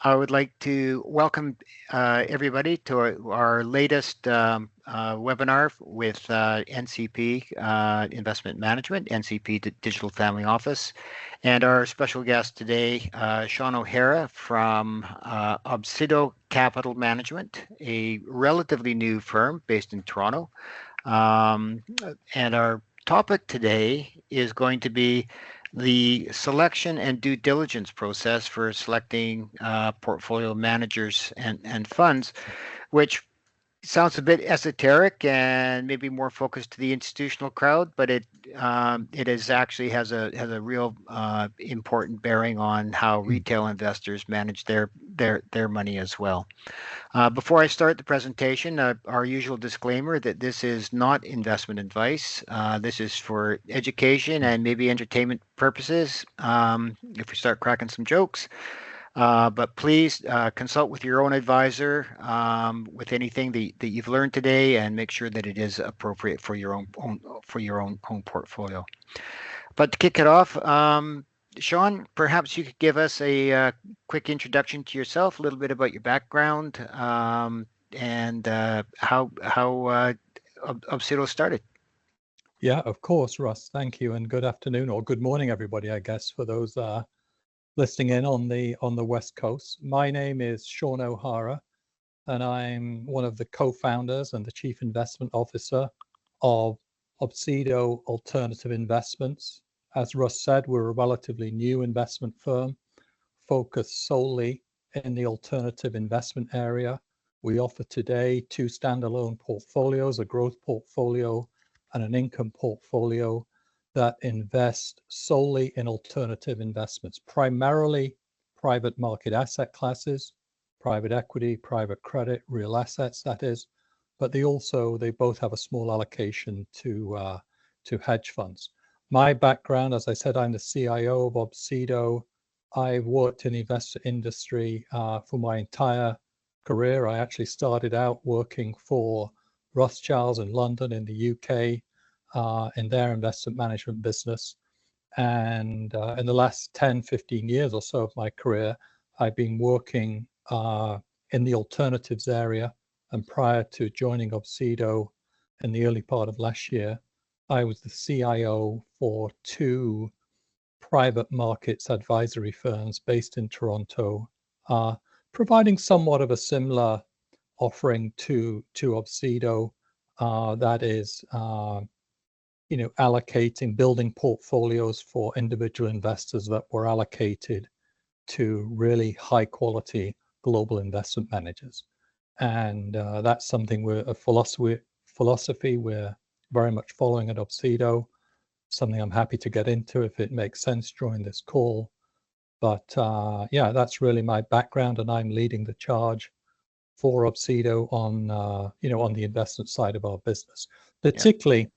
I would like to welcome everybody to our latest webinar with NCP Investment Management, NCP Digital Family Office, and our special guest today, Sean O'Hara from Obsiido Capital Management, a relatively new firm based in Toronto. And our topic today is going to be the selection and due diligence process for selecting portfolio managers and funds, which sounds a bit esoteric and maybe more focused to the institutional crowd, but it is actually has a real important bearing on how retail investors manage their money as well. Before I start the presentation, our usual disclaimer that this is not investment advice. This is for education and maybe entertainment purposes. If we start cracking some jokes, but please consult with your own advisor with anything that you've learned today, and make sure that it is appropriate for your own portfolio. But to kick it off, Sean, perhaps you could give us a quick introduction to yourself, a little bit about your background, and how Obsiido started. Yeah, of course, Russ. Thank you, and good afternoon or good morning, everybody. I guess for those listening in on the West Coast. My name is Sean O'Hara, and I'm one of the co-founders and the chief investment officer of Obsiido Alternative Investments. As Russ said, we're a relatively new investment firm focused solely in the alternative investment area. We offer today two standalone portfolios, a growth portfolio and an income portfolio that invest solely in alternative investments, primarily private market asset classes, private equity, private credit, real assets, that is, but they both have a small allocation to hedge funds. My background, as I said, I'm the CIO of Obsiido. I've worked in the investor industry for my entire career. I actually started out working for Rothschilds in London in the UK in their investment management business. And in the last 10, 15 years or so of my career, I've been working in the alternatives area. And prior to joining Obsiido in the early part of last year, I was the CIO for two private markets advisory firms based in Toronto, providing somewhat of a similar offering to Obsiido, that is, allocating, building portfolios for individual investors that were allocated to really high quality global investment managers. And that's something a philosophy we're very much following at Obsiido, something I'm happy to get into if it makes sense during this call. But yeah, that's really my background, and I'm leading the charge for Obsiido on the investment side of our business, particularly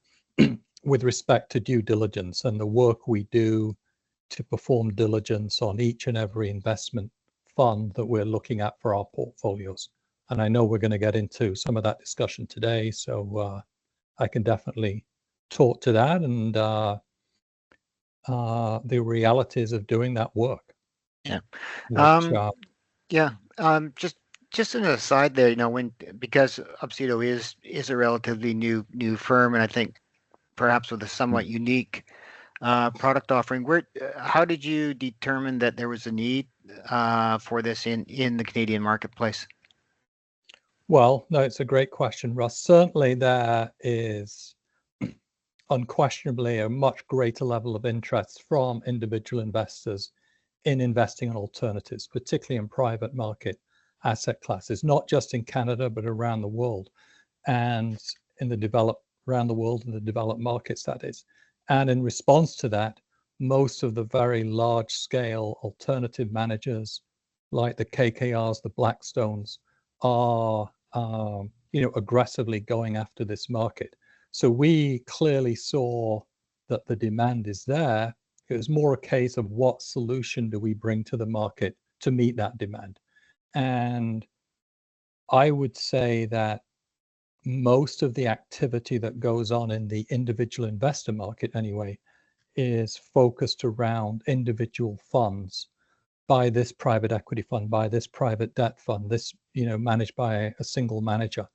with respect to due diligence and the work we do to perform diligence on each and every investment fund that we're looking at for our portfolios. And I know we're going to get into some of that discussion today, so I can definitely talk to that and the realities of doing that work. Yeah. Which, Just an aside there, because Obsiido is a relatively new firm, and I think perhaps with a somewhat unique product offering, how did you determine that there was a need for this in the Canadian marketplace? Well, no, it's a great question, Russ. Certainly there is unquestionably a much greater level of interest from individual investors in investing in alternatives, particularly in private market asset classes, not just in Canada, but around the world, and around the world in the developed markets, that is. And in response to that, most of the very large scale alternative managers like the KKRs, the Blackstones, are aggressively going after this market. So we clearly saw that the demand is there. It was more a case of what solution do we bring to the market to meet that demand. And I would say that most of the activity that goes on in the individual investor market anyway is focused around individual funds buy this private equity fund, buy this private debt fund, this, managed by a single manager.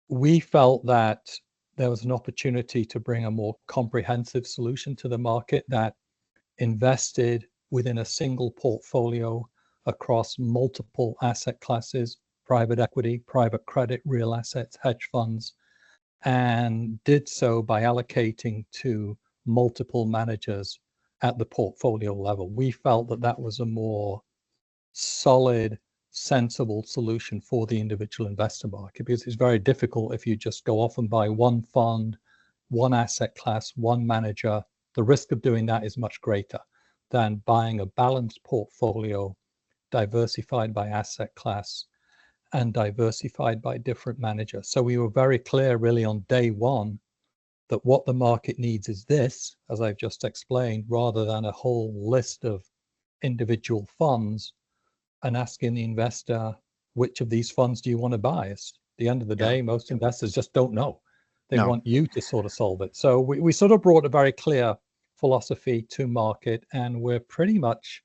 We felt that there was an opportunity to bring a more comprehensive solution to the market that invested within a single portfolio across multiple asset classes, private equity, private credit, real assets, hedge funds, and did so by allocating to multiple managers at the portfolio level. We felt that that was a more solid, sensible solution for the individual investor market, because it's very difficult if you just go off and buy one fund, one asset class, one manager. The risk of doing that is much greater than buying a balanced portfolio, diversified by asset class and diversified by different managers. So we were very clear really on day one that what the market needs is this, as I've just explained, rather than a whole list of individual funds and asking the investor, which of these funds do you want to buy? At the end of the day, most investors just don't know. They want you to sort of solve it. So we sort of brought a very clear philosophy to market, and we're pretty much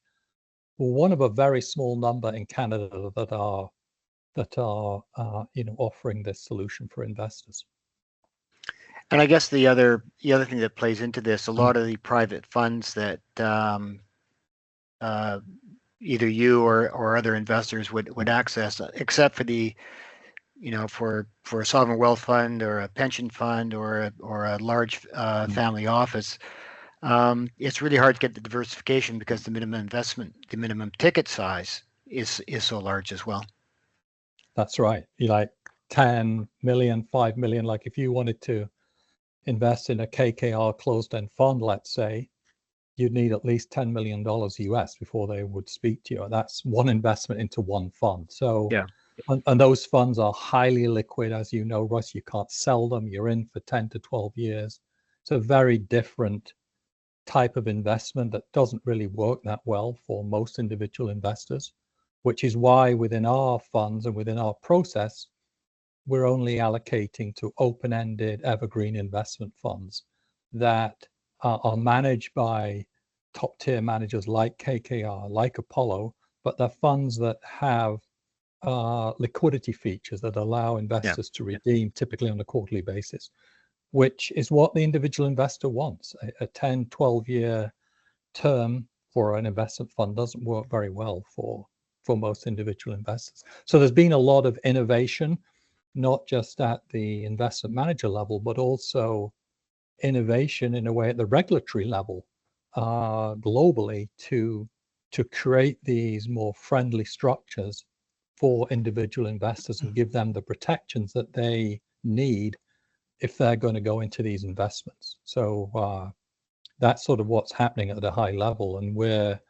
one of a very small number in Canada that are offering this solution for investors. And I guess the other thing that plays into this, a lot of the private funds that either you or other investors would access, except for the, for a sovereign wealth fund or a pension fund or a large family office, it's really hard to get the diversification because the minimum ticket size is so large as well. That's right. You like 10 million, 5 million. Like if you wanted to invest in a KKR closed-end fund, let's say, you'd need at least $10 million US before they would speak to you. That's one investment into one fund. So, and those funds are highly liquid, as you know, Russ. You can't sell them. You're in for 10 to 12 years. It's a very different type of investment that doesn't really work that well for most individual investors, which is why within our funds and within our process, we're only allocating to open-ended evergreen investment funds that are managed by top-tier managers like KKR, like Apollo, but they're funds that have liquidity features that allow investors to redeem typically on a quarterly basis, which is what the individual investor wants. A 10, 12-year term for an investment fund doesn't work very well for most individual investors. So there's been a lot of innovation, not just at the investment manager level, but also innovation in a way at the regulatory level globally to create these more friendly structures for individual investors and give them the protections that they need if they're going to go into these investments. So that's sort of what's happening at a high level, and we're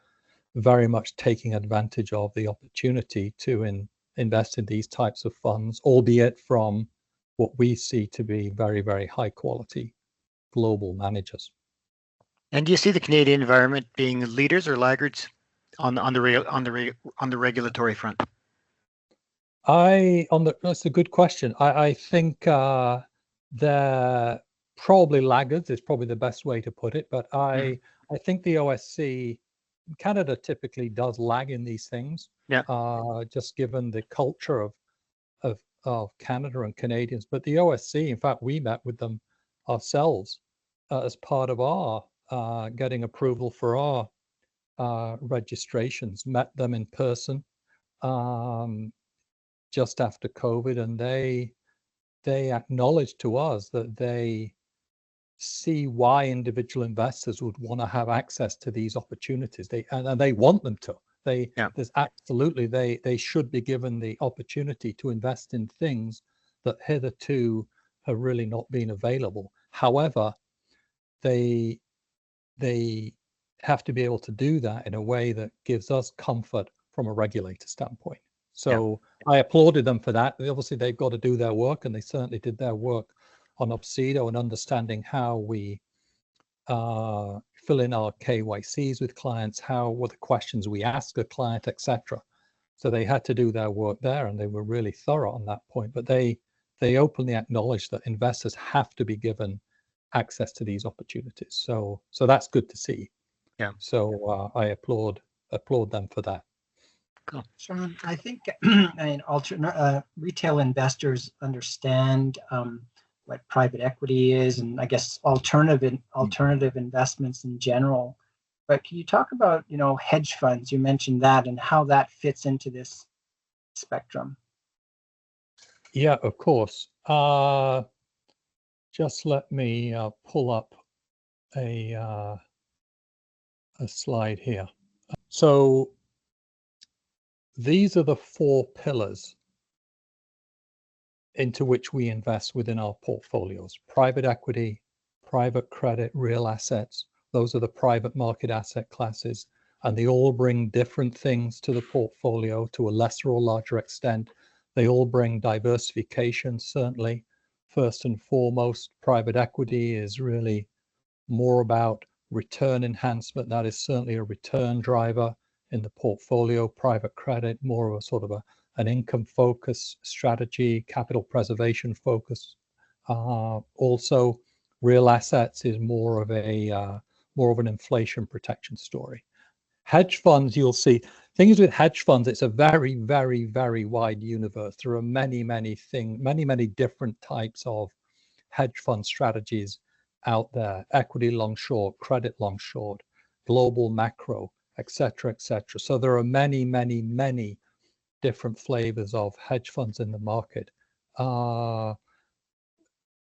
very much taking advantage of the opportunity to invest in these types of funds, albeit from what we see to be very, very high quality global managers. And do you see the Canadian environment being leaders or laggards on the regulatory front? That's a good question. I think they're probably laggards is probably the best way to put it. But I think the OSC, Canada typically does lag in these things. Just given the culture of Canada and Canadians. But the OSC, in fact, we met with them ourselves as part of our getting approval for our registrations, met them in person just after COVID, and they acknowledged to us that they see why individual investors would want to have access to these opportunities. And they want them to. There's absolutely they should be given the opportunity to invest in things that hitherto have really not been available. However, they have to be able to do that in a way that gives us comfort from a regulator standpoint. So I applauded them for that. Obviously, they've got to do their work, and they certainly did their work on Obsiido and understanding how we fill in our KYCs with clients, what the questions we ask a client, etc. So they had to do their work there, and they were really thorough on that point. But they openly acknowledged that investors have to be given access to these opportunities. So that's good to see. So I applaud applaud them for that. Cool. Sean, I think retail investors understand what private equity is, and I guess alternative investments in general. But can you talk about hedge funds? You mentioned that and how that fits into this spectrum. Yeah, of course. Just let me pull up a slide here. So these are the 4 pillars into which we invest within our portfolios: private equity, private credit, real assets. Those are the private market asset classes, and they all bring different things to the portfolio to a lesser or larger extent. They all bring diversification, certainly. First and foremost, private equity is really more about return enhancement. That is certainly a return driver in the portfolio. Private credit, more of a sort of an income focus strategy, capital preservation focus. Also, real assets is more of an inflation protection story. Hedge funds, you'll see things with hedge funds. It's a very, very, very wide universe. There are many different types of hedge fund strategies out there: equity long short, credit long short, global macro, etc., etc. So there are many different flavors of hedge funds in the market.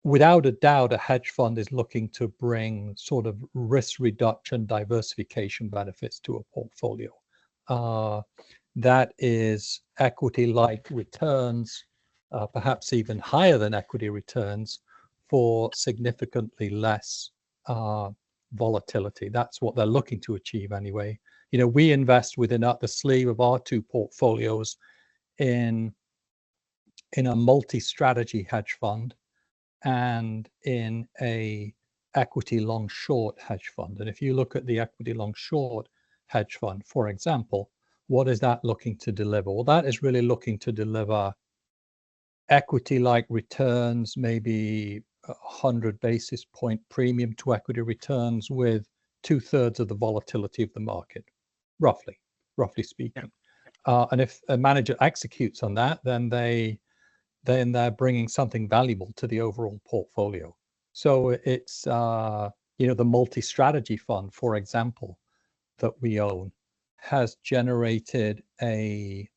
Without a doubt, a hedge fund is looking to bring sort of risk reduction, diversification benefits to a portfolio. That is equity-like returns, perhaps even higher than equity returns, for significantly less volatility. That's what they're looking to achieve anyway. We invest within the sleeve of our 2 portfolios in a multi-strategy hedge fund and in a equity long short hedge fund. And if you look at the equity long short hedge fund, for example, what is that looking to deliver? Well, that is really looking to deliver equity-like returns, maybe 100 basis point premium to equity returns with 2/3 of the volatility of the market, roughly speaking. Yeah. And if a manager executes on that, then they're bringing something valuable to the overall portfolio. So it's the multi-strategy fund, for example, that we own, has generated a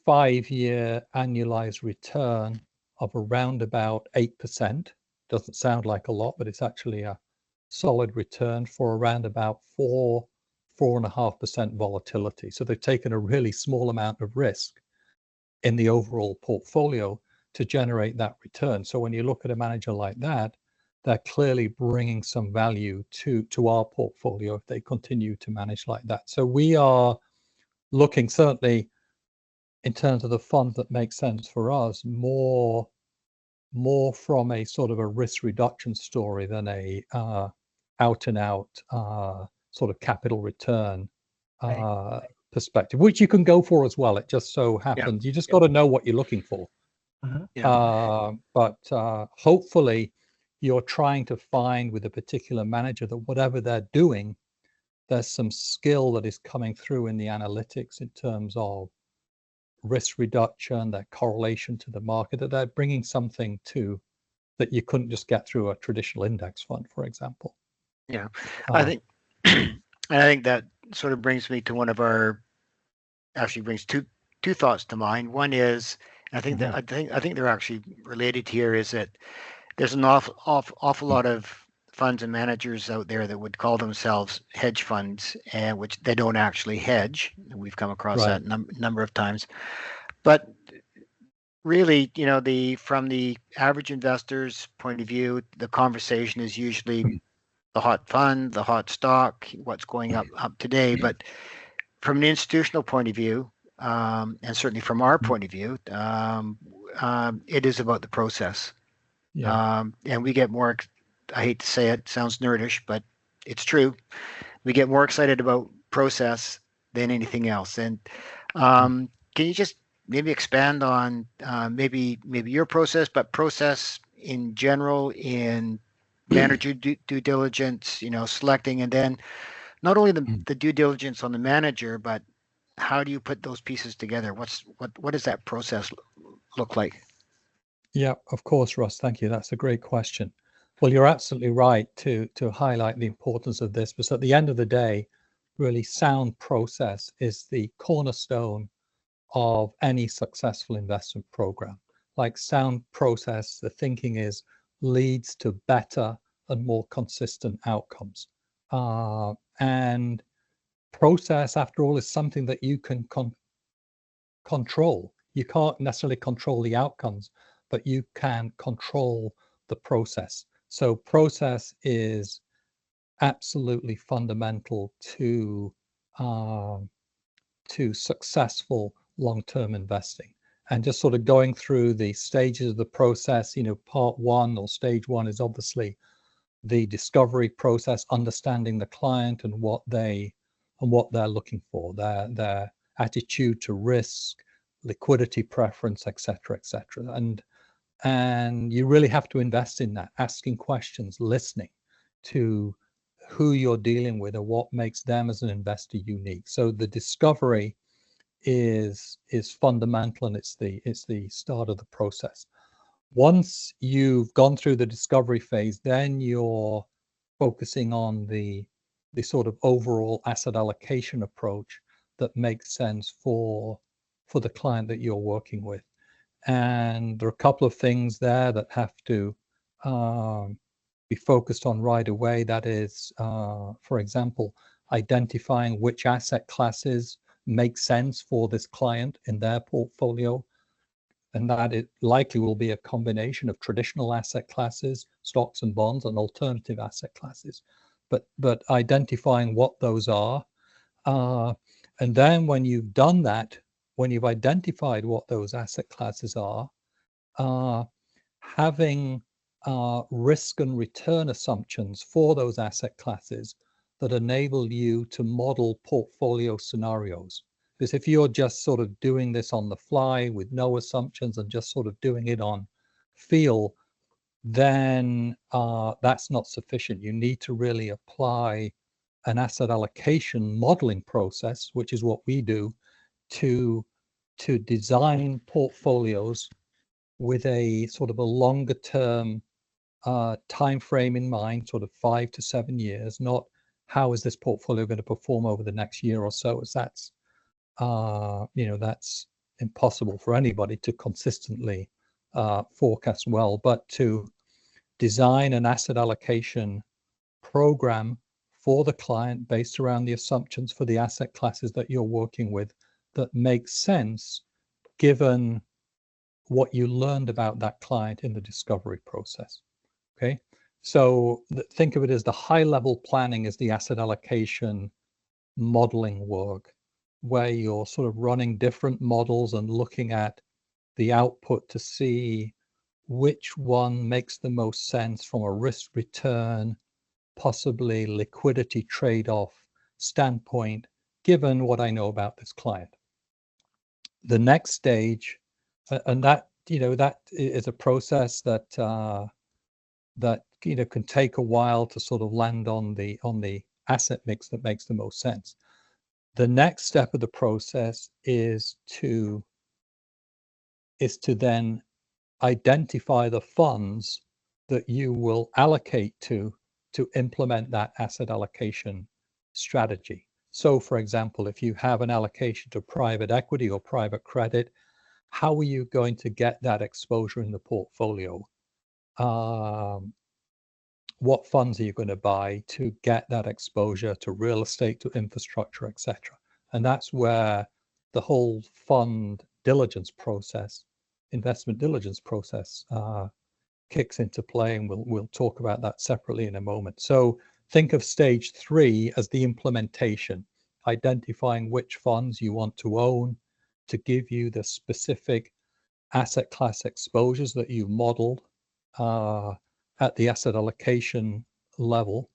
5-year annualized return of around about 8%. Doesn't sound like a lot, but it's actually a solid return for around about 4.5% volatility. So they've taken a really small amount of risk in the overall portfolio to generate that return. So when you look at a manager like that, they're clearly bringing some value to our portfolio if they continue to manage like that. So we are looking, certainly in terms of the fund that makes sense for us, more from a sort of a risk reduction story than a out and out sort of capital return perspective, which you can go for as well. It just so happens you just got to know what you're looking for. But hopefully you're trying to find with a particular manager that whatever they're doing, there's some skill that is coming through in the analytics in terms of risk reduction, their correlation to the market, that they're bringing something to that you couldn't just get through a traditional index fund, for example. Yeah, I think that sort of brings me to brings two thoughts to mind. One is, I think they're actually related here, is that there's an awful lot of funds and managers out there that would call themselves hedge funds, and which they don't actually hedge. We've come across that number of times. But really, from the average investor's point of view, the conversation is usually the hot fund, the hot stock, what's going up today. But from an institutional point of view, and certainly from our point of view, it is about the process. And we get more, I hate to say it, sounds nerdish, but it's true. We get more excited about process than anything else. And can you just maybe expand on maybe your process, but process in general in manager due diligence, selecting, and then not only the due diligence on the manager, but how do you put those pieces together? What does that process look like? Yeah, of course, Russ. Thank you. That's a great question. Well, you're absolutely right to highlight the importance of this, because at the end of the day, really sound process is the cornerstone of any successful investment program. Like sound process, the thinking is leads to better and more consistent outcomes. And process, after all, is something that you can control. You can't necessarily control the outcomes, but you can control the process. So process is absolutely fundamental to successful long-term investing. And just sort of going through the stages of the process, part one or stage one is obviously the discovery process, understanding the client and what they're looking for, their attitude to risk, liquidity preference, etc., etc. And you really have to invest in that, asking questions, listening to who you're dealing with and what makes them as an investor unique. So the discovery is fundamental, and it's the start of the process. Once you've gone through the discovery phase, then you're focusing on the sort of overall asset allocation approach that makes sense for the client that you're working with. And there are a couple of things there that have to be focused on right away. That is, for example, identifying which asset classes make sense for this client in their portfolio, and that it likely will be a combination of traditional asset classes, stocks and bonds, and alternative asset classes. But identifying what those are, and then when you've done that, when you've identified what those asset classes are, having risk and return assumptions for those asset classes that enable you to model portfolio scenarios. Because if you're just sort of doing this on the fly with no assumptions and just sort of doing it on feel, then that's not sufficient. You need to really apply an asset allocation modeling process, which is what we do, to design portfolios with a sort of a longer term time frame in mind, sort of 5 to 7 years, not how is this portfolio going to perform over the next year or so, as that's that's impossible for anybody to consistently forecast well, but to design an asset allocation program for the client based around the assumptions for the asset classes that you're working with that makes sense given what you learned about that client in the discovery process. Okay, so think of it as the high level planning is the asset allocation modeling work, where you're sort of running different models and looking at the output to see which one makes the most sense from a risk return, possibly liquidity trade-off standpoint, given what I know about this client. The next stage, and that that is a process that can take a while to sort of land on the asset mix that makes the most sense. The next step of the process is to then identify the funds that you will allocate to implement that asset allocation strategy. So, for example, if you have an allocation to private equity or private credit, how are you going to get that exposure in the portfolio? What funds are you going to buy to get that exposure to real estate, to infrastructure, etc.? And that's where the whole fund diligence process, investment diligence process, kicks into play, and we'll talk about that separately in a moment. So think of stage 3 as the implementation, identifying which funds you want to own to give you the specific asset class exposures that you modeled at the asset allocation level.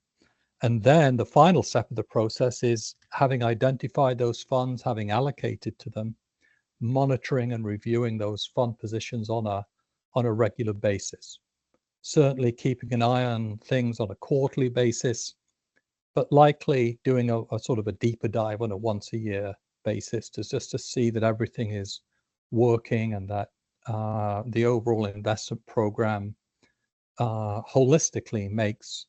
And then the final step of the process is, having identified those funds, having allocated to them, monitoring and reviewing those fund positions on a regular basis. Certainly keeping an eye on things on a quarterly basis, but likely doing a sort of a deeper dive on a once a year basis just to see that everything is working and that the overall investment program holistically makes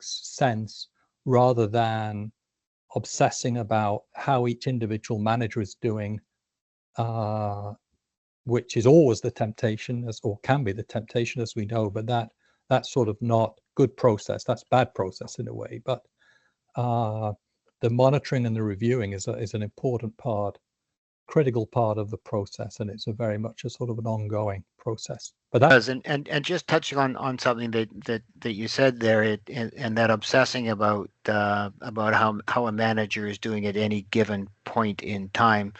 sense, rather than obsessing about how each individual manager is doing, which is always the temptation, or can be the temptation, as we know. But that's sort of not good process. That's bad process in a way. But the monitoring and the reviewing is an important part, critical part of the process, and it's a very much a sort of an ongoing process. But that does, and just touching on something that you said there, and that obsessing about how a manager is doing at any given point in time.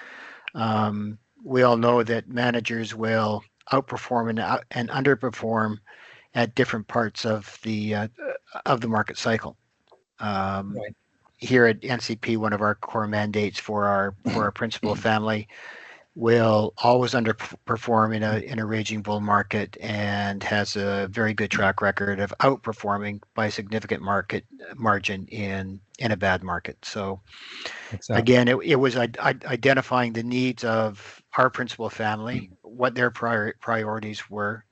We all know that managers will outperform and underperform at different parts of the market cycle. right. Here at NCP, one of our core mandates for our principal family will always underperform in a raging bull market, and has a very good track record of outperforming by a significant market margin in a bad market. So Exactly. again, it was identifying the needs of our principal family, what their priorities were,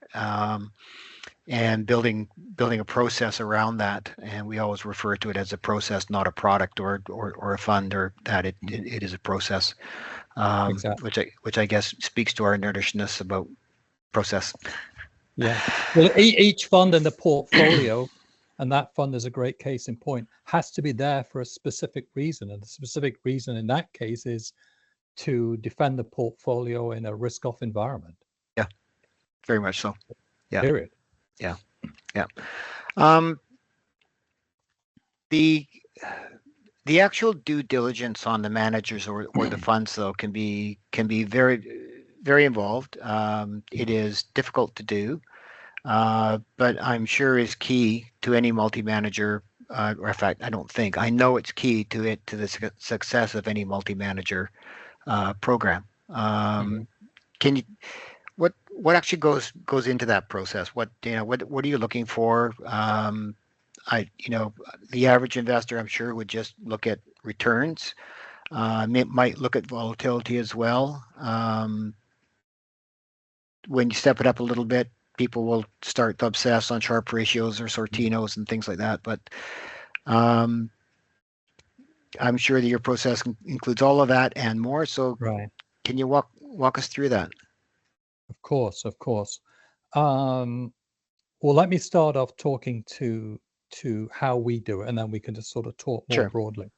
and building a process around that. And we always refer to it as a process, not a product or a fund, or that it is a process. Exactly. Which I guess speaks to our nerdishness about process. Yeah. Well, each fund in the portfolio, and that fund is a great case in point, has to be there for a specific reason. And the specific reason in that case is to defend the portfolio in a risk-off environment. Yeah, very much so. Yeah. Period. Yeah. Yeah. The actual due diligence on the managers or the funds, though, can be very, very involved. It is difficult to do, but I'm sure is key to any multi-manager. Or in fact, I know it's key to the success of any multi-manager program. Can you? What actually goes into that process? What are you looking for? The average investor, I'm sure, would just look at returns. Might look at volatility as well. When you step it up a little bit, people will start to obsess on Sharpe ratios or Sortinos and things like that. But I'm sure that your process includes all of that and more. So, right. Can you walk us through that? Of course. Well, let me start off talking to how we do it, and then we can just sort of talk more Sure. broadly.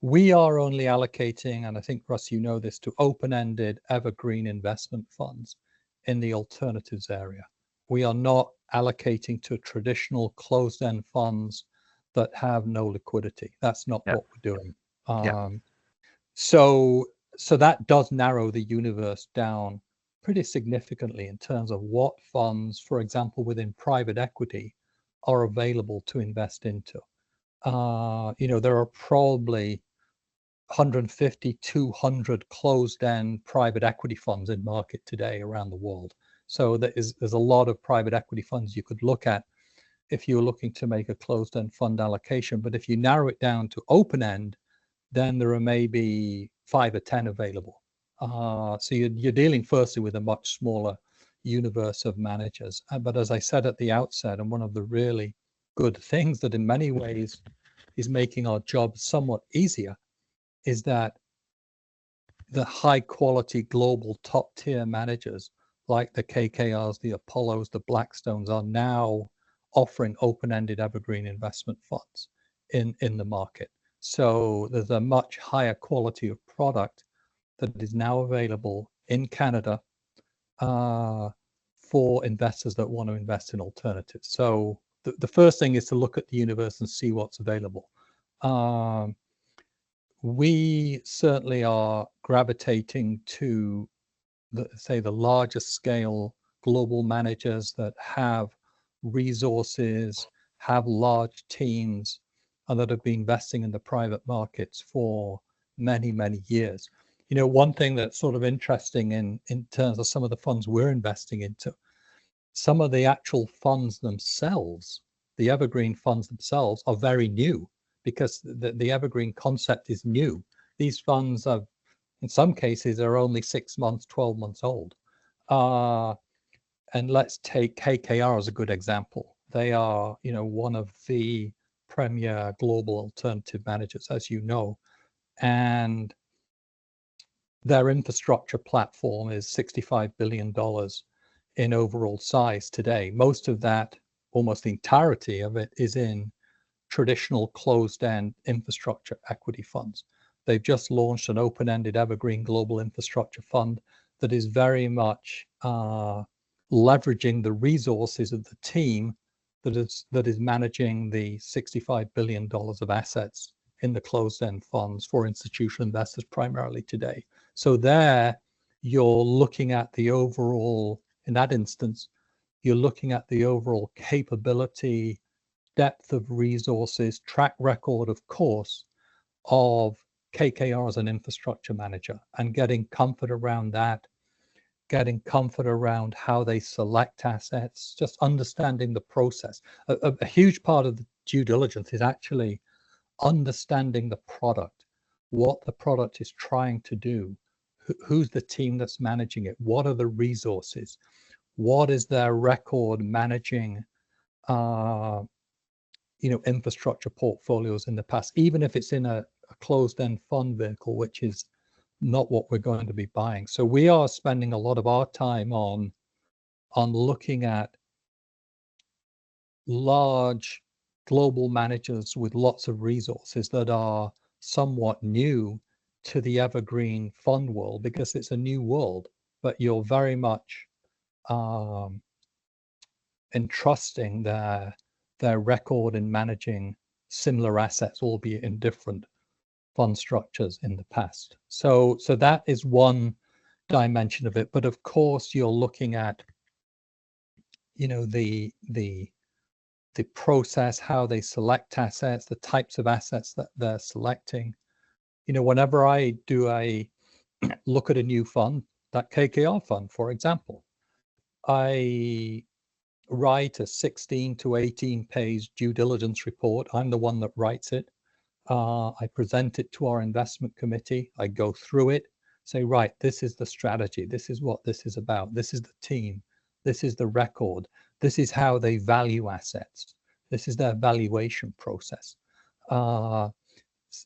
We are only allocating, and I think, Russ, you know this, to open-ended evergreen investment funds in the alternatives area. We are not allocating to traditional closed-end funds that have no liquidity. That's not what we're doing. So that does narrow the universe down pretty significantly in terms of what funds, for example, within private equity, are available to invest into. There are probably 150, 200 closed-end private equity funds in market today around the world. So there's a lot of private equity funds you could look at if you're looking to make a closed-end fund allocation. But if you narrow it down to open-end, then there are maybe 5 or 10 available. So you're dealing firstly with a much smaller universe of managers. But as I said at the outset, and one of the really good things that in many ways is making our job somewhat easier, is that the high quality global top tier managers like the KKRs, the Apollos, the Blackstones are now offering open-ended evergreen investment funds in the market. So there's a much higher quality of product that is now available in Canada for investors that want to invest in alternatives. So the first thing is to look at the universe and see what's available. We certainly are gravitating to the largest scale global managers that have resources, have large teams, and that have been investing in the private markets for many, many years. One thing that's sort of interesting in terms of some of the funds we're investing into, some of the actual funds themselves, the evergreen funds themselves, are very new. because the evergreen concept is new. These funds are, in some cases, are only 6 months, 12 months old. And let's take KKR as a good example. They are, one of the premier global alternative managers, as you know, and their infrastructure platform is $65 billion in overall size today. Most of that, almost the entirety of it, is in traditional closed-end infrastructure equity funds. They've just launched an open-ended evergreen global infrastructure fund that is very much leveraging the resources of the team that is managing the $65 billion of assets in the closed-end funds for institutional investors primarily today. So there, you're looking at the overall, in that instance, you're looking at the overall capability, depth of resources, track record, of course, of KKR as an infrastructure manager, and getting comfort around that, getting comfort around how they select assets, just understanding the process. A huge part of the due diligence is actually understanding the product, what the product is trying to do, who's the team that's managing it, what are the resources, what is their record managing infrastructure portfolios in the past, even if it's in a closed-end fund vehicle, which is not what we're going to be buying. So we are spending a lot of our time on looking at large global managers with lots of resources that are somewhat new to the evergreen fund world, because it's a new world, but you're very much entrusting their record in managing similar assets, albeit in different fund structures in the past. So that is one dimension of it. But of course, you're looking at, the process, how they select assets, the types of assets that they're selecting. Whenever I do a look at a new fund, that KKR fund, for example, I write a 16 to 18 page due diligence report. I'm the one that writes it. I present it to our investment committee. I go through it, say, right, this is the strategy. This is what this is about. This is the team. This is the record. This is how they value assets. This is their valuation process.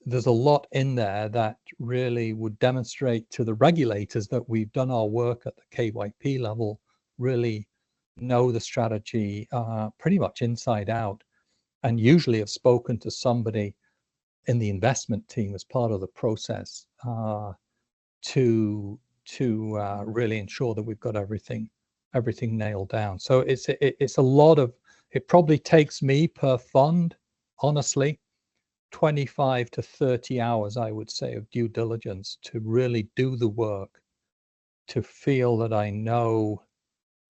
There's a lot in there that really would demonstrate to the regulators that we've done our work at the KYP level, really know the strategy pretty much inside out, and usually have spoken to somebody in the investment team as part of the process to really ensure that we've got everything nailed down. So it's a lot of, it probably takes me per fund, honestly, 25 to 30 hours, I would say, of due diligence to really do the work, to feel that I know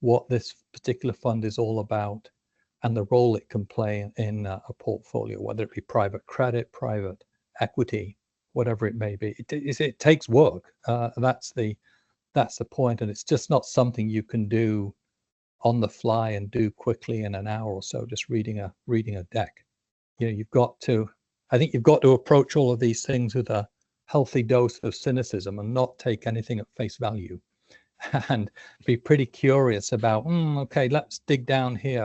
what this particular fund is all about and the role it can play in a portfolio, whether it be private credit, private equity, whatever it may be. It takes work. That's the point, and it's just not something you can do on the fly and do quickly in an hour or so, just reading a deck. You've got to, I think you've got to approach all of these things with a healthy dose of cynicism and not take anything at face value, and be pretty curious about, okay, let's dig down here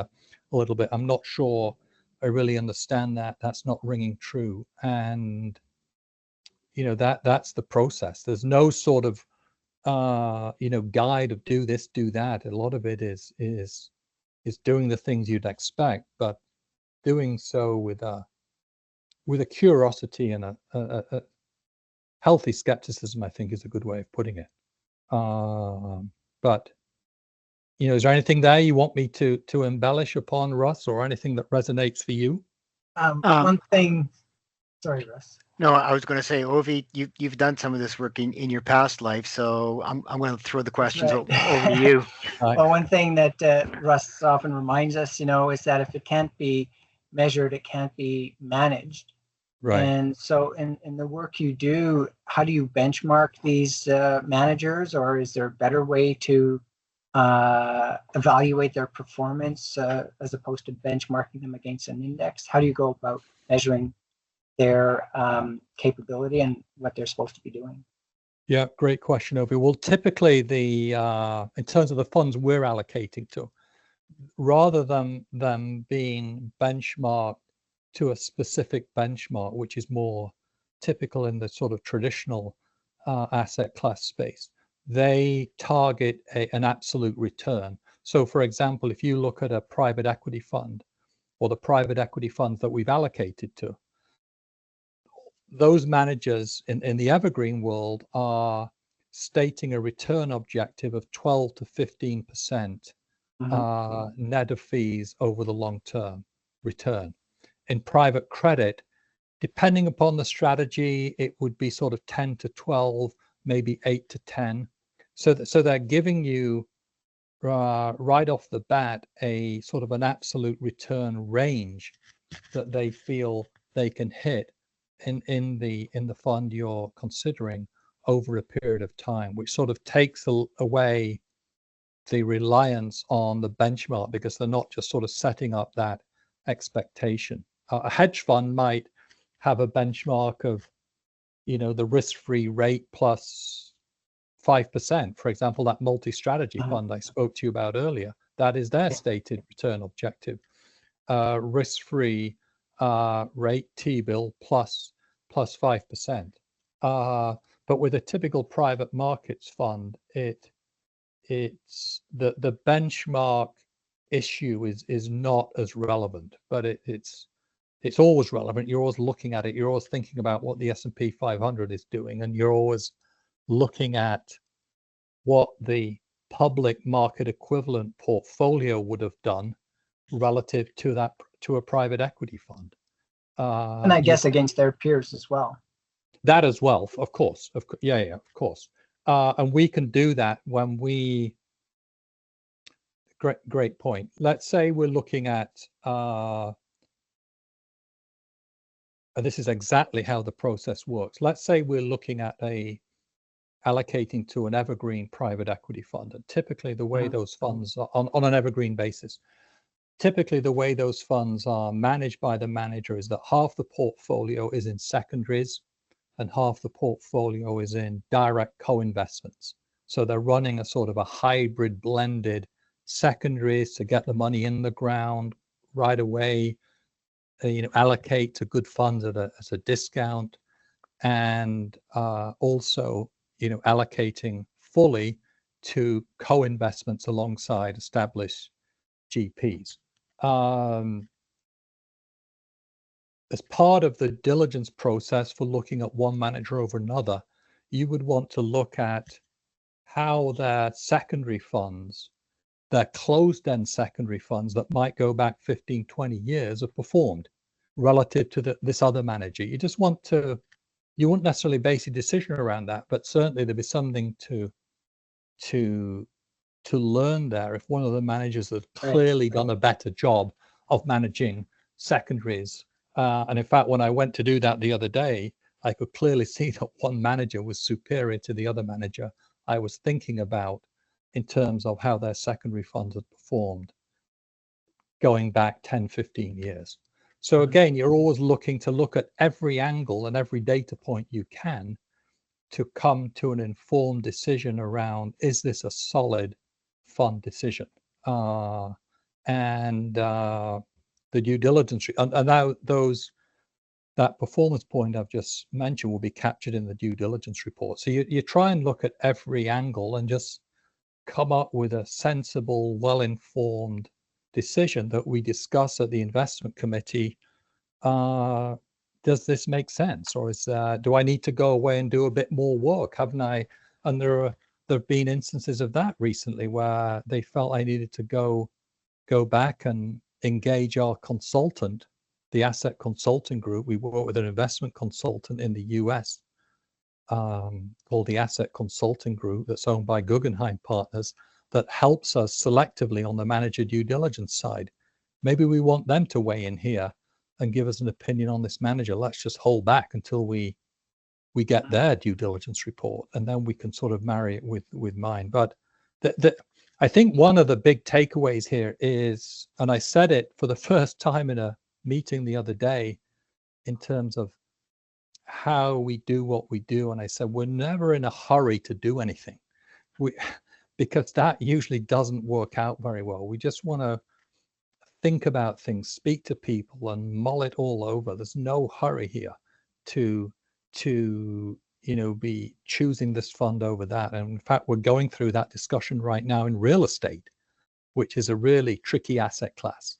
a little bit. I'm not sure I really understand that. That's not ringing true. And that's the process. There's no sort of guide of do this, do that. A lot of it is doing the things you'd expect, but doing so with a curiosity and a healthy skepticism, I think, is a good way of putting it. But is there anything there you want me to embellish upon, Russ, or anything that resonates for you? One thing. Sorry, Russ. No, I was going to say, Ovi, you've done some of this work in your past life, so I'm going to throw the questions over to you. Well, one thing that Russ often reminds us, is that if it can't be measured, it can't be managed. Right. And so in the work you do, how do you benchmark these managers, or is there a better way to evaluate their performance as opposed to benchmarking them against an index? How do you go about measuring their capability and what they're supposed to be doing? Yeah, great question, Obi. Well, typically the in terms of the funds we're allocating to, rather than them being benchmarked to a specific benchmark, which is more typical in the sort of traditional asset class space, they target an absolute return. So, for example, if you look at a private equity fund or the private equity funds that we've allocated to, those managers in the evergreen world are stating a return objective of 12 to 15% net of fees over the long term return. In private credit, depending upon the strategy, it would be sort of 10 to 12, maybe 8 to 10. So they're giving you right off the bat a sort of an absolute return range that they feel they can hit in the fund you're considering over a period of time, which sort of takes away the reliance on the benchmark, because they're not just sort of setting up that expectation. A hedge fund might have a benchmark of, the risk-free rate plus 5%. For example, that multi-strategy fund I spoke to you about earlier, that is their stated return objective. Risk-free rate T-bill plus 5%. But with a typical private markets fund, it's the benchmark issue is not as relevant, but it's always relevant. You're always looking at it. You're always thinking about what the S&P 500 is doing, and you're always looking at what the public market equivalent portfolio would have done relative to a private equity fund. And I guess against their peers as well. That as well, of course. Of course. And we can do that when we. Great point. Let's say we're looking at. And this is exactly how the process works. Let's say we're looking at allocating to an evergreen private equity fund, and typically the way those funds are on an evergreen basis. Typically, the way those funds are managed by the manager is that half the portfolio is in secondaries and half the portfolio is in direct co-investments. So they're running a sort of a hybrid blended secondaries to get the money in the ground right away, allocate to good funds at a discount, and also, allocating fully to co-investments alongside established GPs. As part of the diligence process for looking at one manager over another, you would want to look at how their secondary funds, their closed-end secondary funds that might go back 15, 20 years have performed relative to this other manager. You just want to, you wouldn't necessarily base a decision around that, but certainly there'd be something to learn there if one of the managers has clearly done a better job of managing secondaries. And in fact, when I went to do that the other day, I could clearly see that one manager was superior to the other manager I was thinking about in terms of how their secondary funds had performed going back 10, 15 years. So again, you're always looking to look at every angle and every data point you can to come to an informed decision around, is this a solid fund decision? And the due diligence, and now that performance point I've just mentioned will be captured in the due diligence report. So you try and look at every angle and just come up with a sensible, well-informed decision that we discuss at the investment committee. Does this make sense, or do I need to go away and do a bit more work? Haven't I? And there have been instances of that recently where they felt I needed to go back and engage our consultant, the asset consulting group. We work with an investment consultant in the US called the Asset Consulting Group, that's owned by Guggenheim Partners, that helps us selectively on the manager due diligence side. Maybe we want them to weigh in here and give us an opinion on this manager. Let's just hold back until we get their due diligence report, and then we can sort of marry it with mine. But I think one of the big takeaways here is, and I said it for the first time in a meeting the other day, in terms of how we do what we do. And I said, we're never in a hurry to do anything. Because that usually doesn't work out very well. We just want to think about things, speak to people, and mull it all over. There's no hurry here to be choosing this fund over that. And in fact, we're going through that discussion right now in real estate, which is a really tricky asset class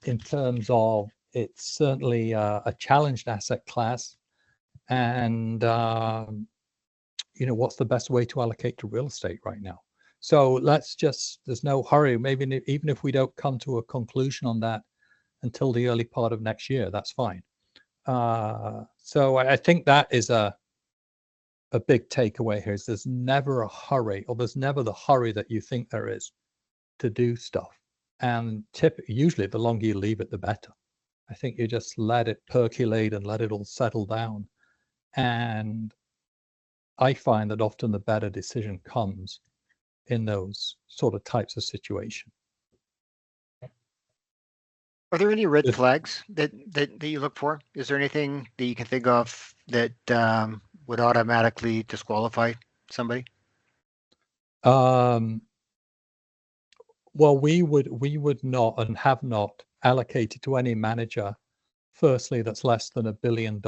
in terms of it's certainly a challenged asset class. And what's the best way to allocate to real estate right now? So there's no hurry. Maybe even if we don't come to a conclusion on that until the early part of next year, that's fine. So I think that is a big takeaway here is there's never a hurry, or there's never the hurry that you think there is to do stuff. And usually the longer you leave it, the better. I think you just let it percolate and let it all settle down. And I find that often the better decision comes in those sort of types of situation. Are there any red flags that you look for? Is there anything that you can think of that would automatically disqualify somebody? Well, we would not and have not allocated to any manager, firstly, that's less than $1 billion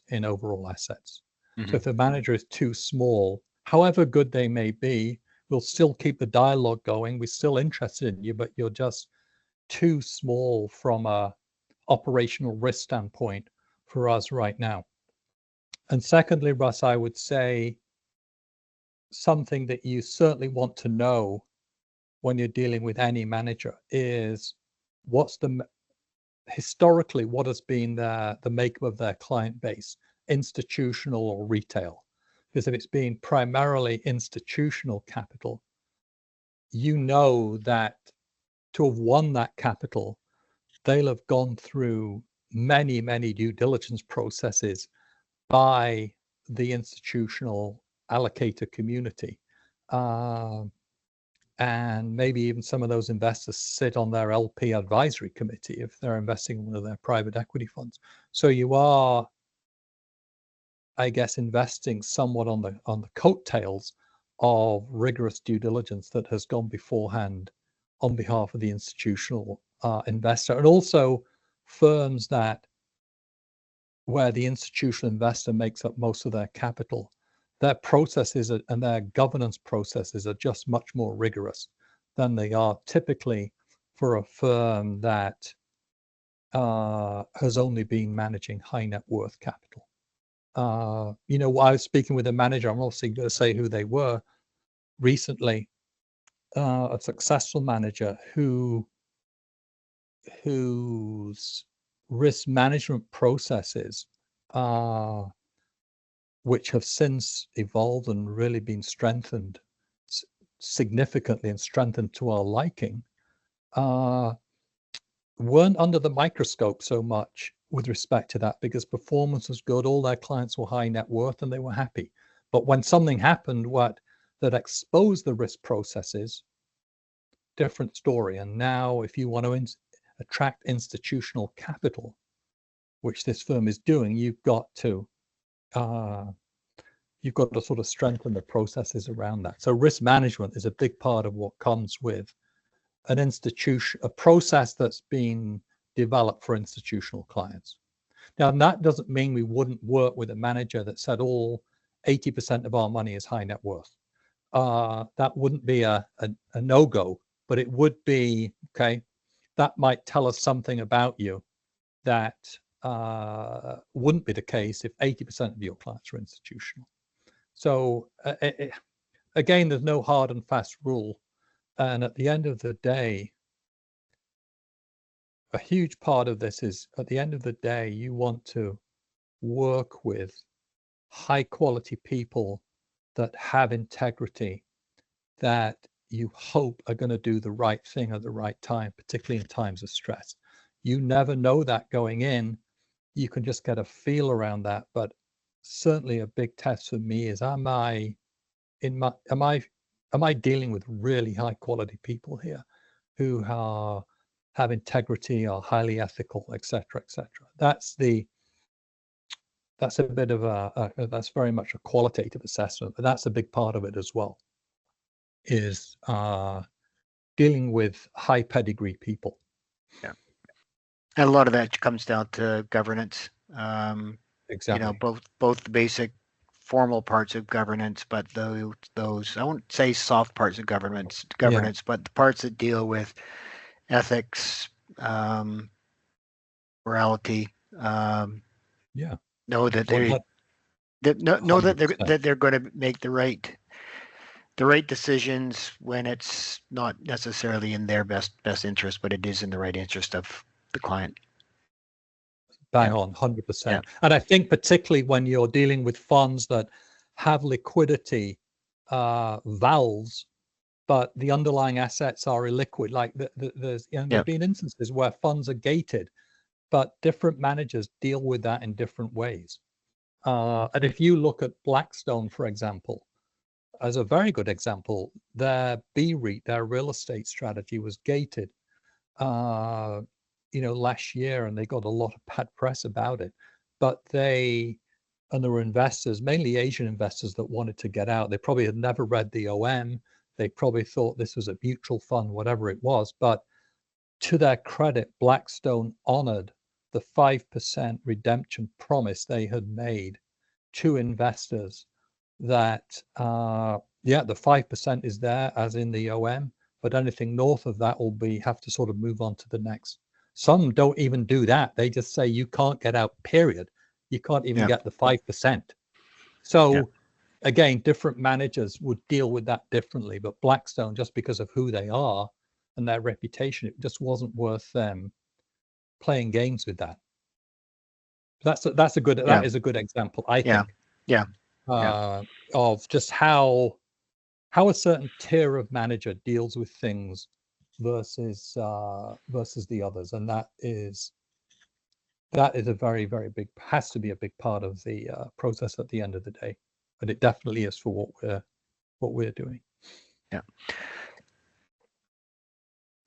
in overall assets. So if the manager is too small, however good they may be, we'll still keep the dialogue going. We're still interested in you, but you're just too small from a operational risk standpoint for us right now. And secondly, Russ, I would say something that you certainly want to know when you're dealing with any manager is historically, what has been the makeup of their client base, institutional or retail? Because if it's been primarily institutional capital, you know that to have won that capital, they'll have gone through many, many due diligence processes by the institutional allocator community. And maybe even some of those investors sit on their LP advisory committee if they're investing in one of their private equity funds. So you are, I guess, investing somewhat on the coattails of rigorous due diligence that has gone beforehand on behalf of the institutional investor, and also firms where the institutional investor makes up most of their capital. Their processes and their governance processes are just much more rigorous than they are typically for a firm that has only been managing high net worth capital. I was speaking with a manager, I'm also going to say who they were recently, a successful manager whose risk management processes, which have since evolved and really been strengthened significantly and strengthened to our liking, weren't under the microscope so much with respect to that, because performance was good, all their clients were high net worth, and they were happy. But when something happened that exposed the risk processes, different story. And now if you want to attract institutional capital, which this firm is doing, you've got to sort of strengthen the processes around that. So risk management is a big part of what comes with an institution, a process that's been developed for institutional clients. Now, that doesn't mean we wouldn't work with a manager that said all 80% of our money is high net worth. That wouldn't be a no-go, but it would be, okay, that might tell us something about you that wouldn't be the case if 80% of your clients are institutional. So again, there's no hard and fast rule. And at the end of the day, a huge part of this is, at the end of the day, you want to work with high quality people that have integrity, that you hope are going to do the right thing at the right time, particularly in times of stress. You never know that going in. You can just get a feel around that. But certainly a big test for me is, am I dealing with really high quality people here who have integrity, are highly ethical, etc., etc. That's that's a bit of that's very much a qualitative assessment, but that's a big part of it as well, is dealing with high pedigree people. Yeah. And a lot of that comes down to governance. Exactly. Both the basic formal parts of governance, but those I won't say soft parts of governance, but the parts that deal with ethics, morality, know that they're going to make the right decisions when it's not necessarily in their best interest, but it is in the right interest of the client. Bang on, 100%. And I think particularly when you're dealing with funds that have liquidity valves, but the underlying assets are illiquid, like there's there have been instances where funds are gated, but different managers deal with that in different ways. And if you look at Blackstone, for example, as a very good example, their BREIT, their real estate strategy, was gated last year, and they got a lot of bad press about it. But there were investors, mainly Asian investors, that wanted to get out. They probably had never read the OM. They probably thought this was a mutual fund, whatever it was. But to their credit, Blackstone honored the 5% redemption promise they had made to investors, that the 5% is there as in the OM, but anything north of that will have to sort of move on to the next. Some don't even do that. They just say you can't get out, period. You can't even get the 5%. So again, different managers would deal with that differently, but Blackstone, just because of who they are and their reputation, it just wasn't worth them playing games with that. That is a good example, I think. Of just how a certain tier of manager deals with things versus the others, and that is a very, very big, has to be a big part of the process at the end of the day, and it definitely is for what we're doing.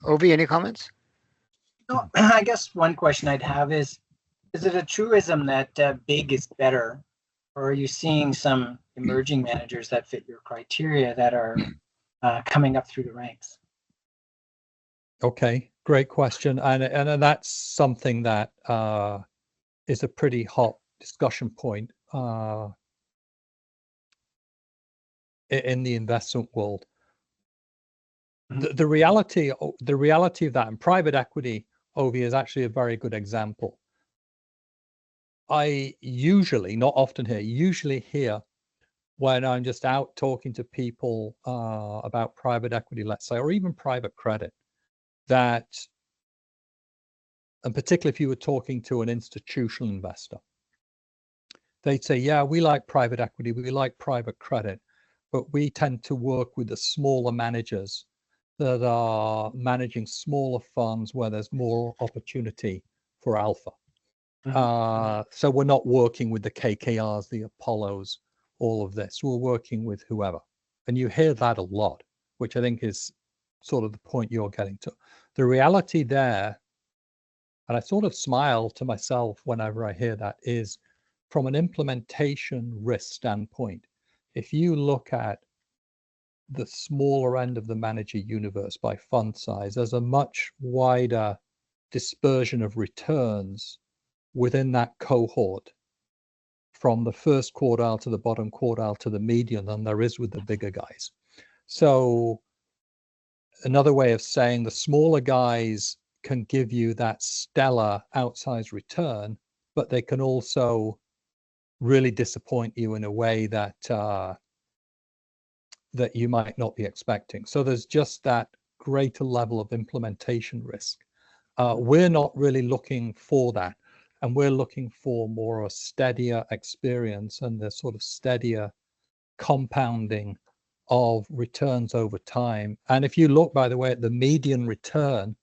Ovi, any comments? No, I guess one question I'd have is it a truism that big is better, or are you seeing some emerging managers that fit your criteria that are coming up through the ranks? Okay, great question, and that's something that is a pretty hot discussion point in the investment world. The reality of that, and private equity, Ovi, is actually a very good example. I usually, not often here, usually hear when I'm just out talking to people about private equity, let's say, or even private credit, that, and particularly if you were talking to an institutional investor, they'd say, yeah, we like private equity, we like private credit, but we tend to work with the smaller managers that are managing smaller funds where there's more opportunity for alpha. So we're not working with the KKRs, the Apollos, all of this. We're working with whoever. And you hear that a lot, which I think is sort of the point you're getting to. The reality there, and I sort of smile to myself whenever I hear that, is from an implementation risk standpoint, if you look at the smaller end of the manager universe by fund size, there's a much wider dispersion of returns within that cohort from the first quartile to the bottom quartile to the median than there is with the bigger guys. So another way of saying, the smaller guys can give you that stellar outsized return, but they can also really disappoint you in a way that that you might not be expecting. So there's just that greater level of implementation risk. We're not really looking for that. And we're looking for more a steadier experience and the sort of steadier compounding of returns over time. And if you look, by the way, at the median return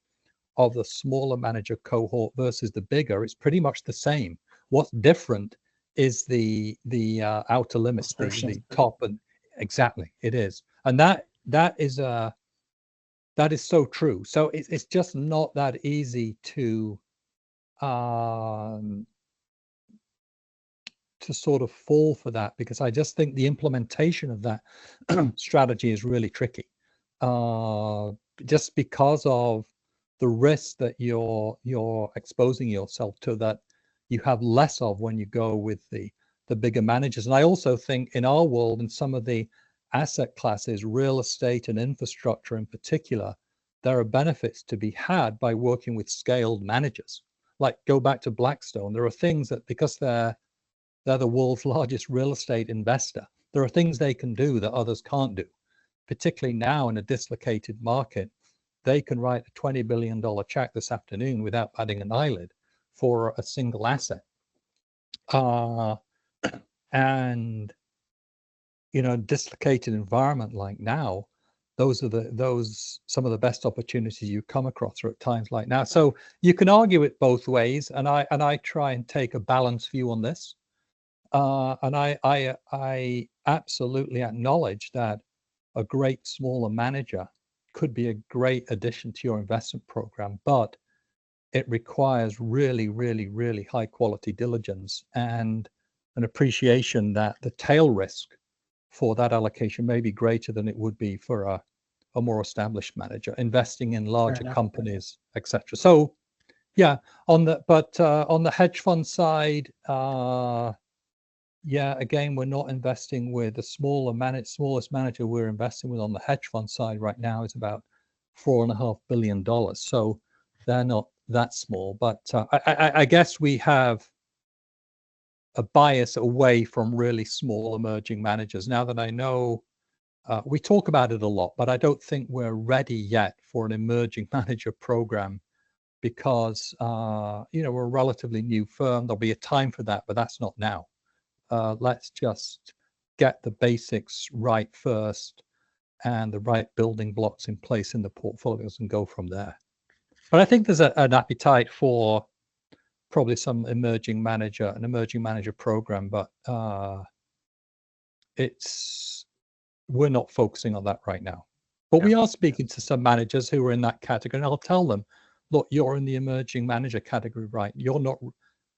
of the smaller manager cohort versus the bigger, it's pretty much the same. What's different is the outer limits, the top, and exactly it is. And that is so true. So it's just not that easy to to sort of fall for that, because I just think the implementation of that strategy is really tricky. Just because of the risk that you're exposing yourself to, that you have less of when you go with the bigger managers. And I also think in our world, in some of the asset classes, real estate and infrastructure in particular, there are benefits to be had by working with scaled managers. Like, go back to Blackstone, there are things that, because they're the world's largest real estate investor, there are things they can do that others can't do. Particularly now in a dislocated market, they can write a $20 billion check this afternoon without batting an eyelid for a single asset. And dislocated environment like now, those are some of the best opportunities you come across are at times like now. So you can argue it both ways, and I try and take a balanced view on this. And I absolutely acknowledge that a great smaller manager could be a great addition to your investment program, but it requires really, really, really high quality diligence and an appreciation that the tail risk for that allocation may be greater than it would be for a more established manager investing in larger companies, etc. So yeah, on the hedge fund side, yeah, again, we're not investing with the smallest manager we're investing with on the hedge fund side right now is about $4.5 billion. So they're not that small, but I guess we have a bias away from really small emerging managers. Now that I know, we talk about it a lot, but I don't think we're ready yet for an emerging manager program because, we're a relatively new firm. There'll be a time for that, but that's not now. Let's just get the basics right first and the right building blocks in place in the portfolios and go from there. But I think there's an appetite for probably an emerging manager program, but we're not focusing on that right now. But we are speaking to some managers who are in that category, and I'll tell them, look, you're in the emerging manager category, right?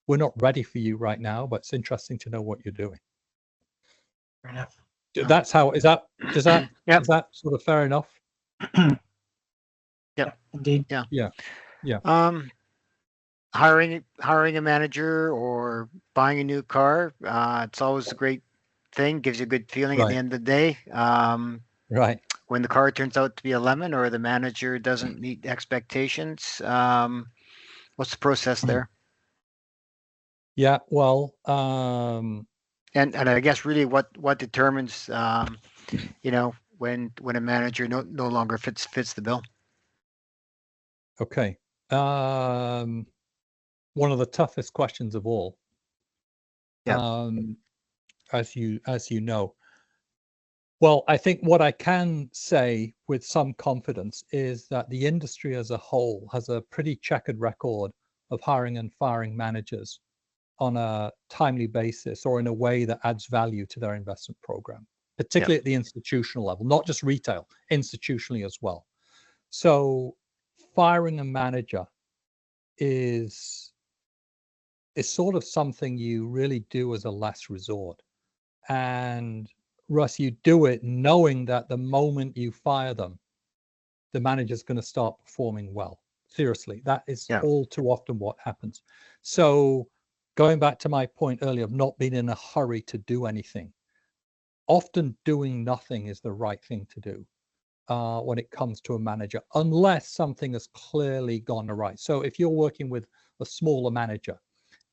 We're not ready for you right now, but it's interesting to know what you're doing. Fair enough. That's how, is that is that sort of fair enough? Yeah, indeed. Yeah. Hiring a manager or buying a new car, it's always a great thing. Gives you a good feeling at the end of the day. Right. When the car turns out to be a lemon or the manager doesn't meet expectations, what's the process there? Yeah, well, and I guess really what determines, when a manager no longer fits the bill. Okay. One of the toughest questions of all. Yeah. As you know. Well, I think what I can say with some confidence is that the industry as a whole has a pretty checkered record of hiring and firing managers on a timely basis or in a way that adds value to their investment program, particularly at the institutional level, not just retail, institutionally as well. So firing a manager is sort of something you really do as a last resort. And Russ, you do it knowing that the moment you fire them, the manager's going to start performing well. Seriously, that is all too often what happens. So going back to my point earlier of not being in a hurry to do anything, often doing nothing is the right thing to do when it comes to a manager, unless something has clearly gone awry. So if you're working with a smaller manager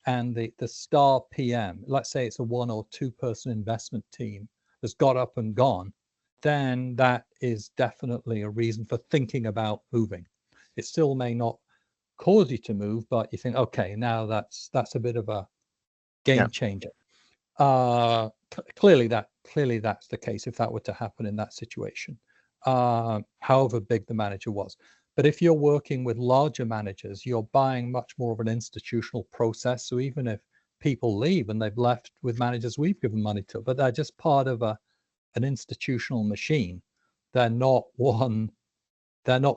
and the star PM, let's say it's a 1 or 2 person investment team, has got up and gone, then that is definitely a reason for thinking about moving. It still may not cause you to move, but you think, okay, now that's a bit of a game changer. Clearly that's the case if that were to happen in that situation, however big the manager was. But if you're working with larger managers, you're buying much more of an institutional process. So even if people leave and they've left with managers we've given money to, but they're just part of an institutional machine, they're not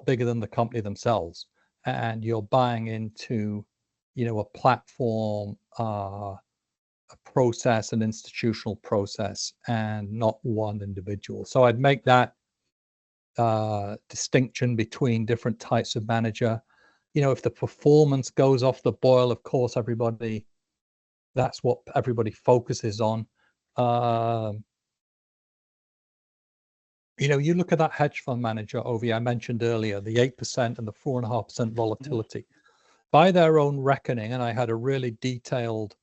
bigger than the company themselves. And you're buying into, a platform, process, an institutional process, and not one individual. So I'd make that distinction between different types of manager. If the performance goes off the boil, of course, that's what everybody focuses on. You look at that hedge fund manager, Ovi, I mentioned earlier, the 8% and the 4.5% volatility. By their own reckoning, and I had a really detailed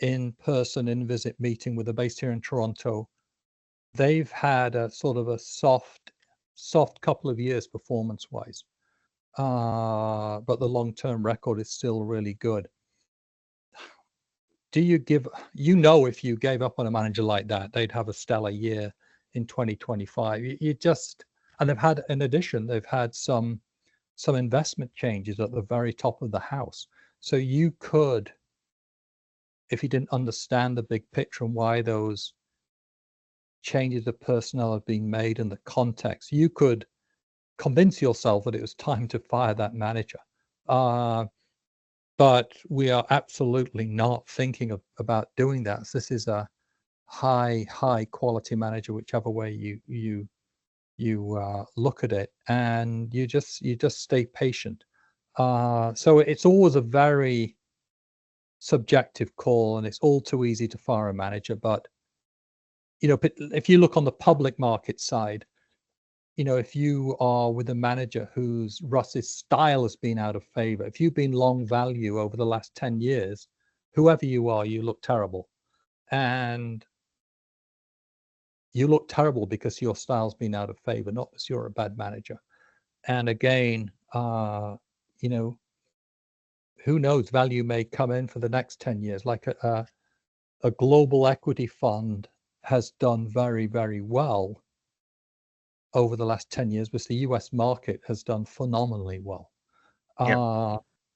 in-person, in-visit meeting with the base here in Toronto, they've had a sort of a soft couple of years performance-wise. But the long-term record is still really good. If you gave up on a manager like that, they'd have a stellar year in 2025. And in addition, they've had some investment changes at the very top of the house. So you could, if you didn't understand the big picture and why those changes of personnel have been made and the context, you could convince yourself that it was time to fire that manager. But we are absolutely not thinking about doing that. So this is a high quality manager, whichever way you look at it, and you just stay patient. So it's always a very subjective call, and it's all too easy to fire a manager. But if you look on the public market side, if you are with a manager Russ's style has been out of favor, if you've been long value over the last 10 years, whoever you are, you look terrible. And you look terrible because your style's been out of favor, not because you're a bad manager. And again, who knows, value may come in for the next 10 years. Like a global equity fund has done very, very well over the last 10 years, because the US market has done phenomenally well.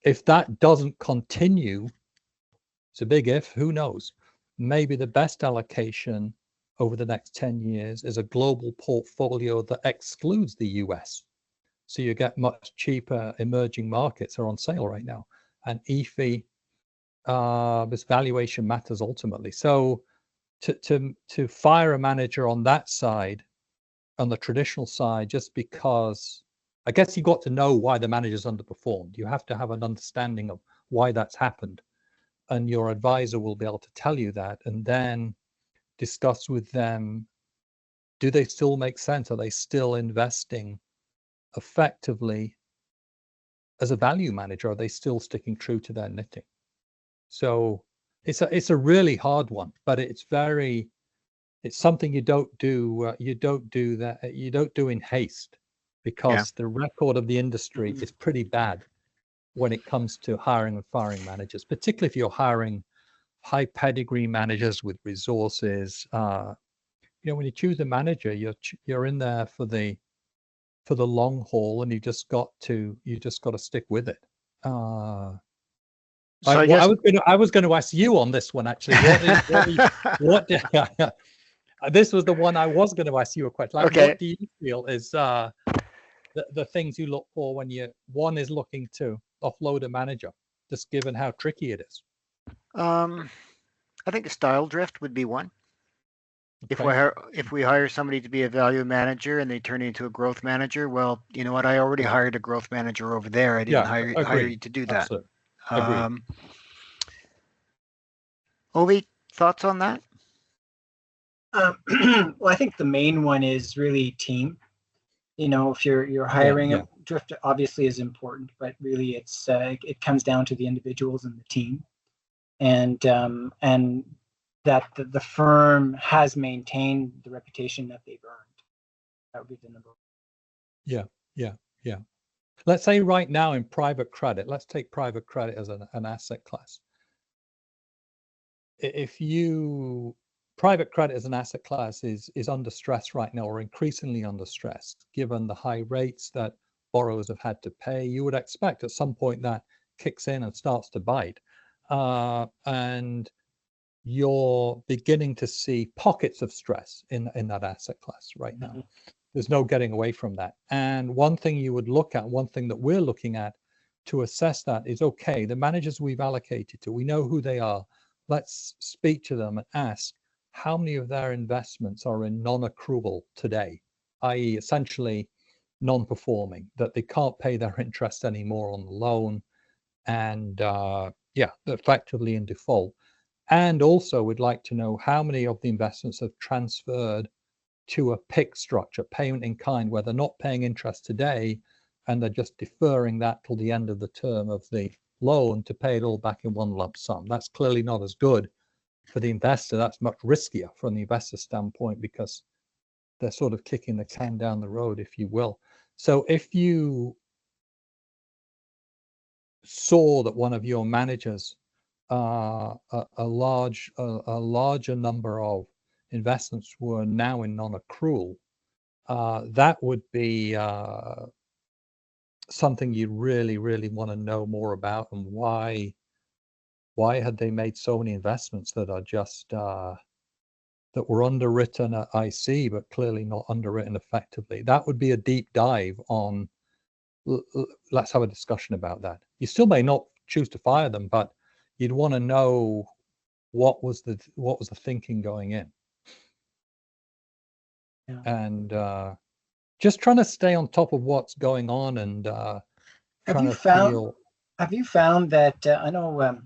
If that doesn't continue, it's a big if, who knows? Maybe the best allocation over the next 10 years is a global portfolio that excludes the US. So you get much cheaper emerging markets are on sale right now. And EFI, this valuation matters ultimately. So to fire a manager on that side, on the traditional side, just because, I guess you got to know why the manager's underperformed. You have to have an understanding of why that's happened. And your advisor will be able to tell you that, and then discuss with them, do they still make sense? Are they still investing effectively as a value manager? Are they still sticking true to their knitting? So it's a really hard one, but it's something you don't do in haste, because the record of the industry is pretty bad when it comes to hiring and firing managers, particularly if you're hiring high pedigree managers with resources. When you choose a manager, you're in there for the long haul, and you just got to stick with it. I was going to ask you on this one, actually. This was the one I was going to ask you a question. Okay. What do you feel is the things you look for when one is looking to offload a manager, just given how tricky it is? I think a style drift would be one. Okay. If we hire somebody to be a value manager and they turn into a growth manager, well, you know what? I already hired a growth manager over there. I didn't hire you to do that. Ovi, thoughts on that? Well, I think the main one is really team. If you're hiring a drift, obviously is important, but really it comes down to the individuals and the team, and that the firm has maintained the reputation that they've earned. That would be the number one. Yeah. Let's say right now in private credit, let's take private credit as an asset class. Private credit as an asset class is under stress right now, or increasingly under stress, given the high rates that borrowers have had to pay. You would expect at some point that kicks in and starts to bite. And you're beginning to see pockets of stress in that asset class right now. There's no getting away from that. And one thing you would look at, one thing that we're looking at to assess that is, okay, the managers we've allocated to, we know who they are. let's speak to them and ask how many of their investments are in non-accrual today, i.e. essentially non-performing, that they can't pay their interest anymore on the loan, and they're effectively in default. And also we'd like to know how many of the investments have transferred to a PIK structure, payment in kind, where they're not paying interest today and they're just deferring that till the end of the term of the loan to pay it all back in one lump sum. That's clearly not as good for the investor. That's much riskier from the investor standpoint, because they're sort of kicking the can down the road, if you will. So if you saw that one of your managers, a larger number of investments were now in non-accrual, that would be something you really want to know more about, and why had they made so many investments that are just that were underwritten at IC but clearly not underwritten effectively. That would be a deep dive on. Let's have a discussion about that. You still may not choose to fire them, but you'd want to know what was the thinking going in. Yeah. And just trying to stay on top of what's going on, and Have you found that I know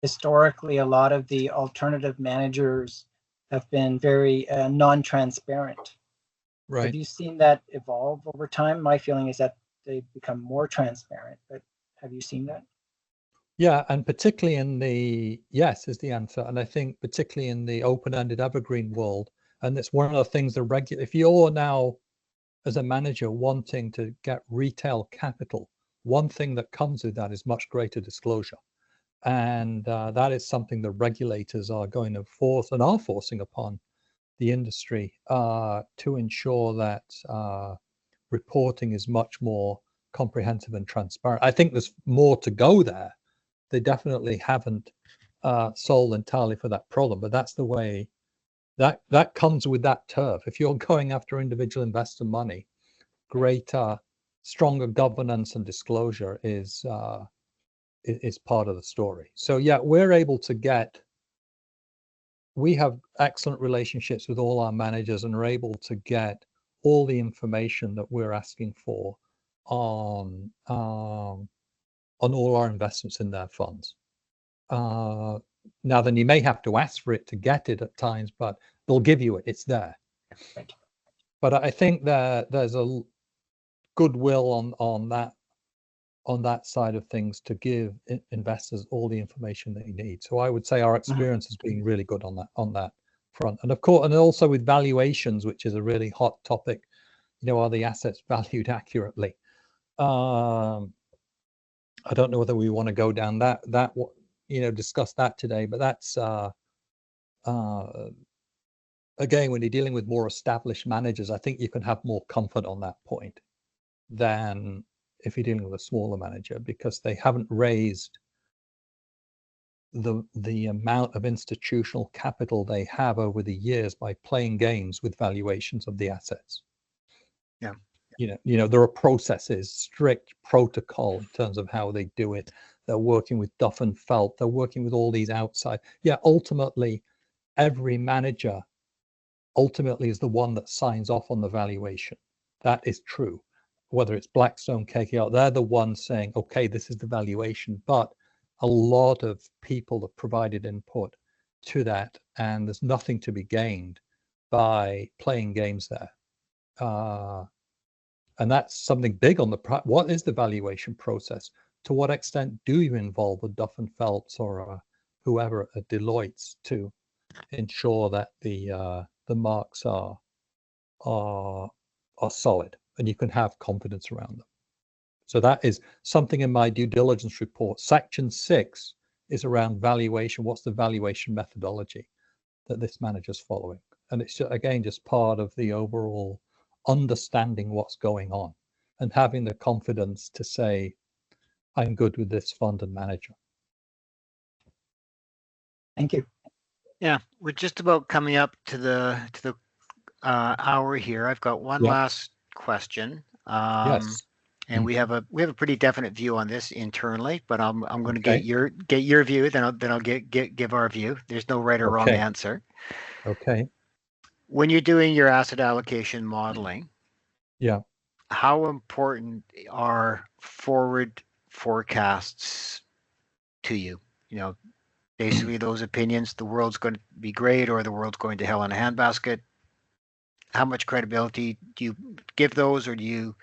historically a lot of the alternative managers have been very non-transparent. Right. Have you seen that evolve over time? My feeling is that they become more transparent, but have you seen that? Yeah, and particularly in the, yes is the answer. And I think particularly in the open-ended evergreen world, and it's one of the things that if you're now as a manager wanting to get retail capital, one thing that comes with that is much greater disclosure. And that is something the regulators are going to force and are forcing upon the industry to ensure that reporting is much more comprehensive and transparent. I think there's more to go there. They definitely haven't solved entirely for that problem, but that's the way that comes with that turf. If you're going after individual investor money, greater, stronger governance and disclosure is part of the story. So yeah, we have excellent relationships with all our managers and are able to get all the information that we're asking for on all our investments in their funds. Now then, you may have to ask for it to get it at times, but they'll give you it. It's there. Right. But I think that there's a goodwill on that side of things to give investors all the information they need. So I would say our experience has been really good on that front. And of course, and also with valuations, which is a really hot topic. Are the assets valued accurately? I don't know whether we want to go down that discuss that today, but that's again, when you're dealing with more established managers, I think you can have more comfort on that point than if you're dealing with a smaller manager, because they haven't raised the amount of institutional capital they have over the years by playing games with valuations of the assets. Yeah. There are processes, strict protocol in terms of how they do it. They're working with Duff and Felt. They're working with all these outside. Yeah, ultimately, every manager is the one that signs off on the valuation. That is true. Whether it's Blackstone, KKR, they're the ones saying, okay, this is the valuation. But a lot of people have provided input to that, and there's nothing to be gained by playing games there. And that's something big on what is the valuation process? To what extent do you involve a Duff and Phelps or whoever at Deloitte's to ensure that the marks are solid and you can have confidence around them? So that is something in my due diligence report. Section 6 is around valuation. What's the valuation methodology that this manager's following? And it's just part of the overall understanding what's going on and having the confidence to say, I'm good with this fund and manager. Thank you. Yeah, we're just about coming up to the hour here. I've got one last question. Yes. and we have a pretty definite view on this internally. But I'm going to Okay. get your view, then I'll give our view. There's no right or wrong Okay. answer. Okay. When you're doing your asset allocation modeling, Yeah. how important are forward forecasts to you? You know, basically those opinions, the world's going to be great or the world's going to hell in a handbasket. How much credibility do you give those, or do you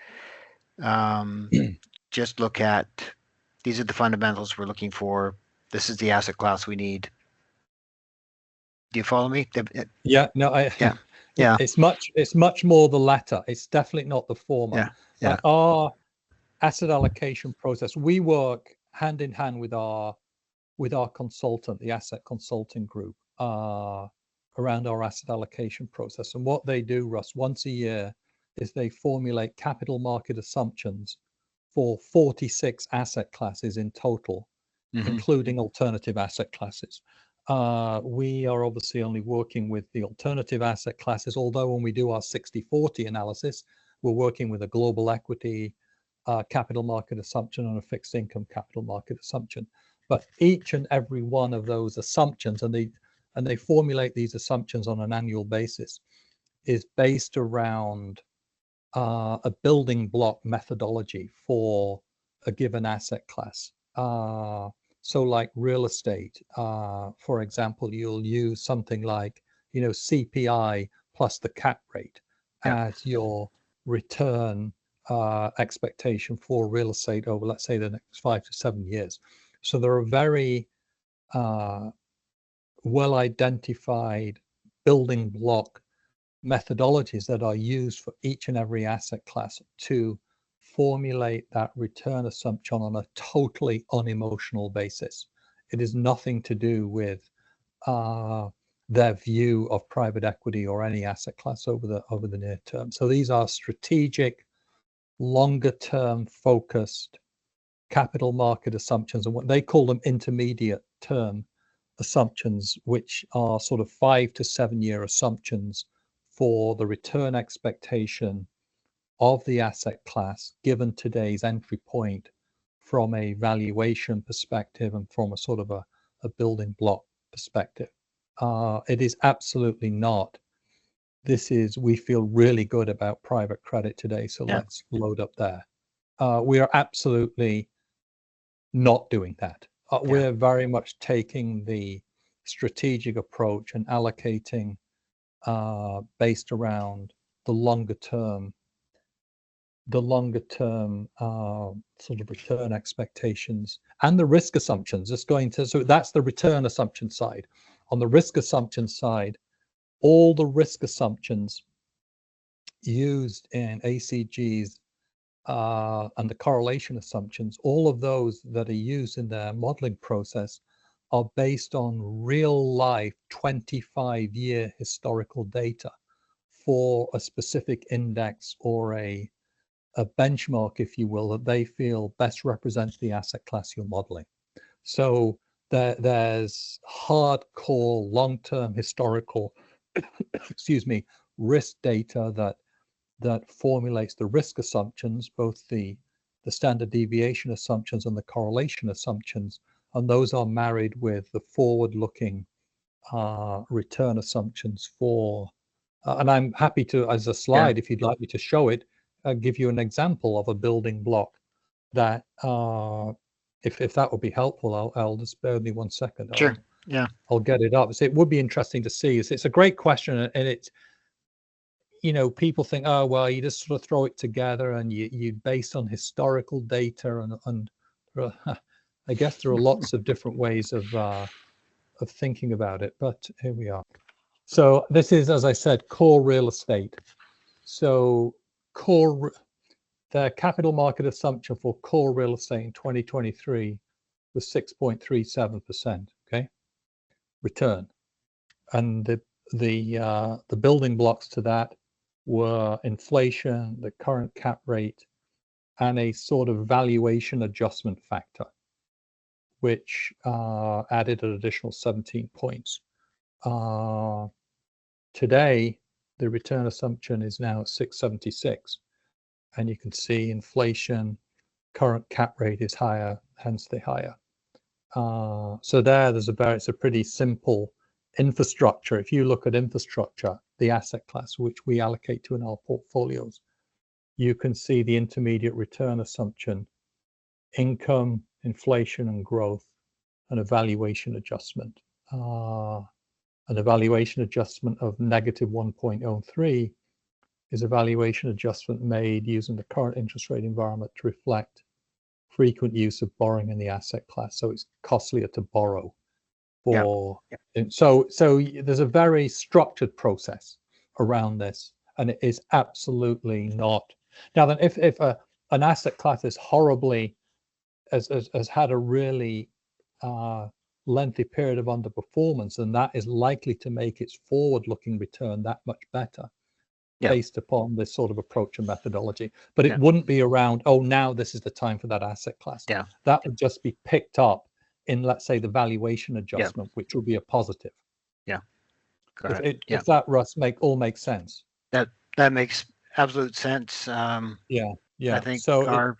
just look at these are the fundamentals we're looking for? This is the asset class we need. Do you follow me? Yeah. No, Yeah. Yeah. It's much more the latter. It's definitely not the former. Yeah. Yeah. Like our asset allocation process, we work hand in hand with our consultant, the asset consulting group, around our asset allocation process. And what they do, Russ, once a year is they formulate capital market assumptions for 46 asset classes in total, including alternative asset classes. We are obviously only working with the alternative asset classes, although when we do our 60-40 analysis, we're working with a global equity capital market assumption and a fixed income capital market assumption. But each and every one of those assumptions, and they formulate these assumptions on an annual basis, is based around a building block methodology for a given asset class. So like real estate, for example, you'll use something like, CPI plus the cap rate as your return expectation for real estate over, let's say, the next 5 to 7 years. So there are very well identified building block methodologies that are used for each and every asset class to formulate that return assumption on a totally unemotional basis. It is nothing to do with their view of private equity or any asset class over the near term. So these are strategic, longer term focused capital market assumptions, and what they call them intermediate term assumptions, which are sort of 5 to 7 year assumptions for the return expectation of the asset class given today's entry point from a valuation perspective and from a sort of a building block perspective. It is absolutely not. We feel really good about private credit today, so let's load up there. We are absolutely not doing that. We're very much taking the strategic approach and allocating based around the longer term sort of return expectations and the risk assumptions. So that's the return assumption side. On the risk assumption side, all the risk assumptions used in ACGs and the correlation assumptions, all of those that are used in their modeling process are based on real life 25-year historical data for a specific index or a benchmark, if you will, that they feel best represents the asset class you're modeling. So there's hardcore long-term historical risk data that formulates the risk assumptions, both the standard deviation assumptions and the correlation assumptions, and those are married with the forward-looking return assumptions for, and I'm happy to, as a slide, if you'd like me to show it, give you an example of a building block that, if that would be helpful, I'll just bear with me 1 second. Sure. I'll get it up. So it would be interesting to see. It's a great question, and it's, people think, oh, well, you just sort of throw it together and you based on historical data, and I guess there are lots of different ways of thinking about it, but here we are. So this is, as I said, core real estate. So the capital market assumption for core real estate in 2023 was 6.37%, okay, return. And the building blocks to that were inflation, the current cap rate, and a sort of valuation adjustment factor, which added an additional 17 points. Today, the return assumption is now 676, and you can see inflation, current cap rate is higher, hence they're higher. So it's a pretty simple infrastructure. If you look at infrastructure, the asset class which we allocate to in our portfolios, you can see the intermediate return assumption, income, inflation, and growth, and a valuation adjustment. An evaluation adjustment of negative 1.03 is a valuation adjustment made using the current interest rate environment to reflect frequent use of borrowing in the asset class. So it's costlier to borrow. So there's a very structured process around this, and it is absolutely not. Now then, if an asset class is horribly has had a really lengthy period of underperformance, and that is likely to make its forward-looking return that much better based upon this sort of approach and methodology. But it wouldn't be around, oh, now this is the time for that asset class. That would just be picked up in, let's say, the valuation adjustment, which would be a positive. If that, Russ, makes sense. That makes absolute sense. I think so.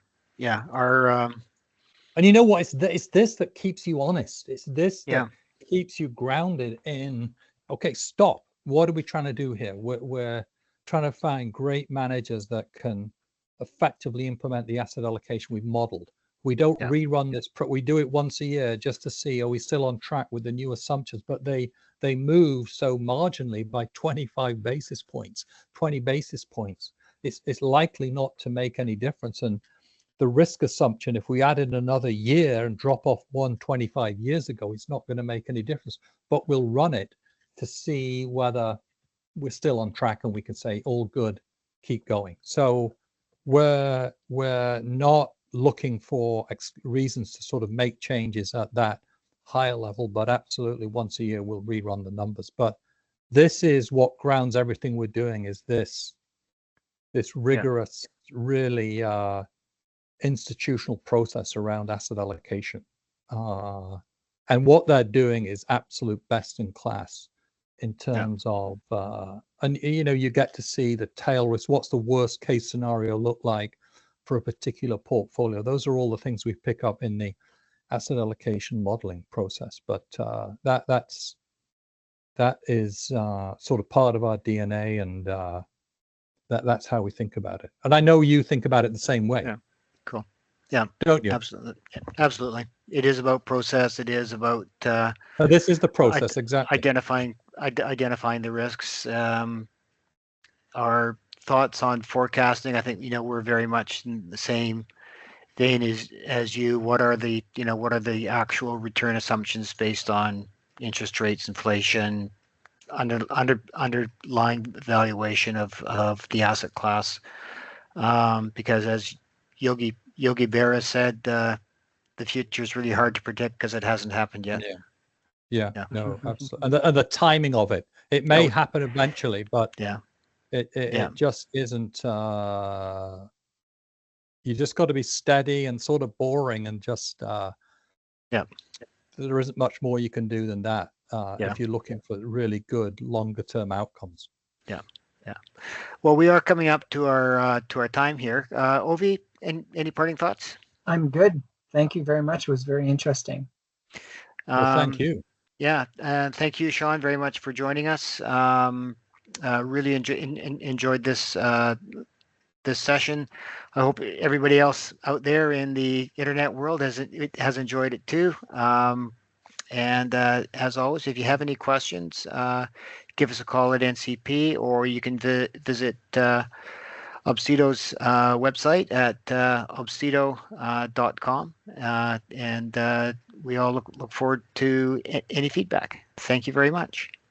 And you know what? It's this that keeps you honest. It's this that keeps you grounded in, okay, stop. What are we trying to do here? We're trying to find great managers that can effectively implement the asset allocation we've modeled. We don't rerun this. We do it once a year just to see, are we still on track with the new assumptions? But they move so marginally by 25 basis points, 20 basis points. It's likely not to make any difference. And the risk assumption, if we added another year and drop off 125 years ago, it's not going to make any difference. But we'll run it to see whether we're still on track, and we can say, all good, keep going. So we're not looking for reasons to sort of make changes at that higher level, but absolutely once a year we'll rerun the numbers. But this is what grounds everything we're doing, is this rigorous, really institutional process around asset allocation. And what they're doing is absolute best in class in terms of, and you get to see the tail risk. What's the worst case scenario look like for a particular portfolio? Those are all the things we pick up in the asset allocation modeling process. But that is sort of part of our DNA, and that's how we think about it. And I know you think about it the same way. Cool. Yeah, don't you? Absolutely. It is about process. It is about this is the process, exactly. Identifying the risks. Our thoughts on forecasting, I think we're very much in the same vein as you. What are the actual return assumptions based on interest rates, inflation, underlying valuation of the asset class? Because as Yogi Berra said, the future is really hard to predict because it hasn't happened yet. No, absolutely. And the timing of it may happen eventually, but it just isn't. You just got to be steady and sort of boring, and just there isn't much more you can do than that if you're looking for really good longer term outcomes. Well, we are coming up to our time here. Ovi, any parting thoughts? I'm good. Thank you very much. It was very interesting. Well, thank you. Thank you, Sean, very much for joining us. Really enjoyed this session. I hope everybody else out there in the internet world has enjoyed it too. And as always, if you have any questions, give us a call at NCP, or you can visit Obsiido's website at obsiido.com. And we all look forward to any feedback. Thank you very much.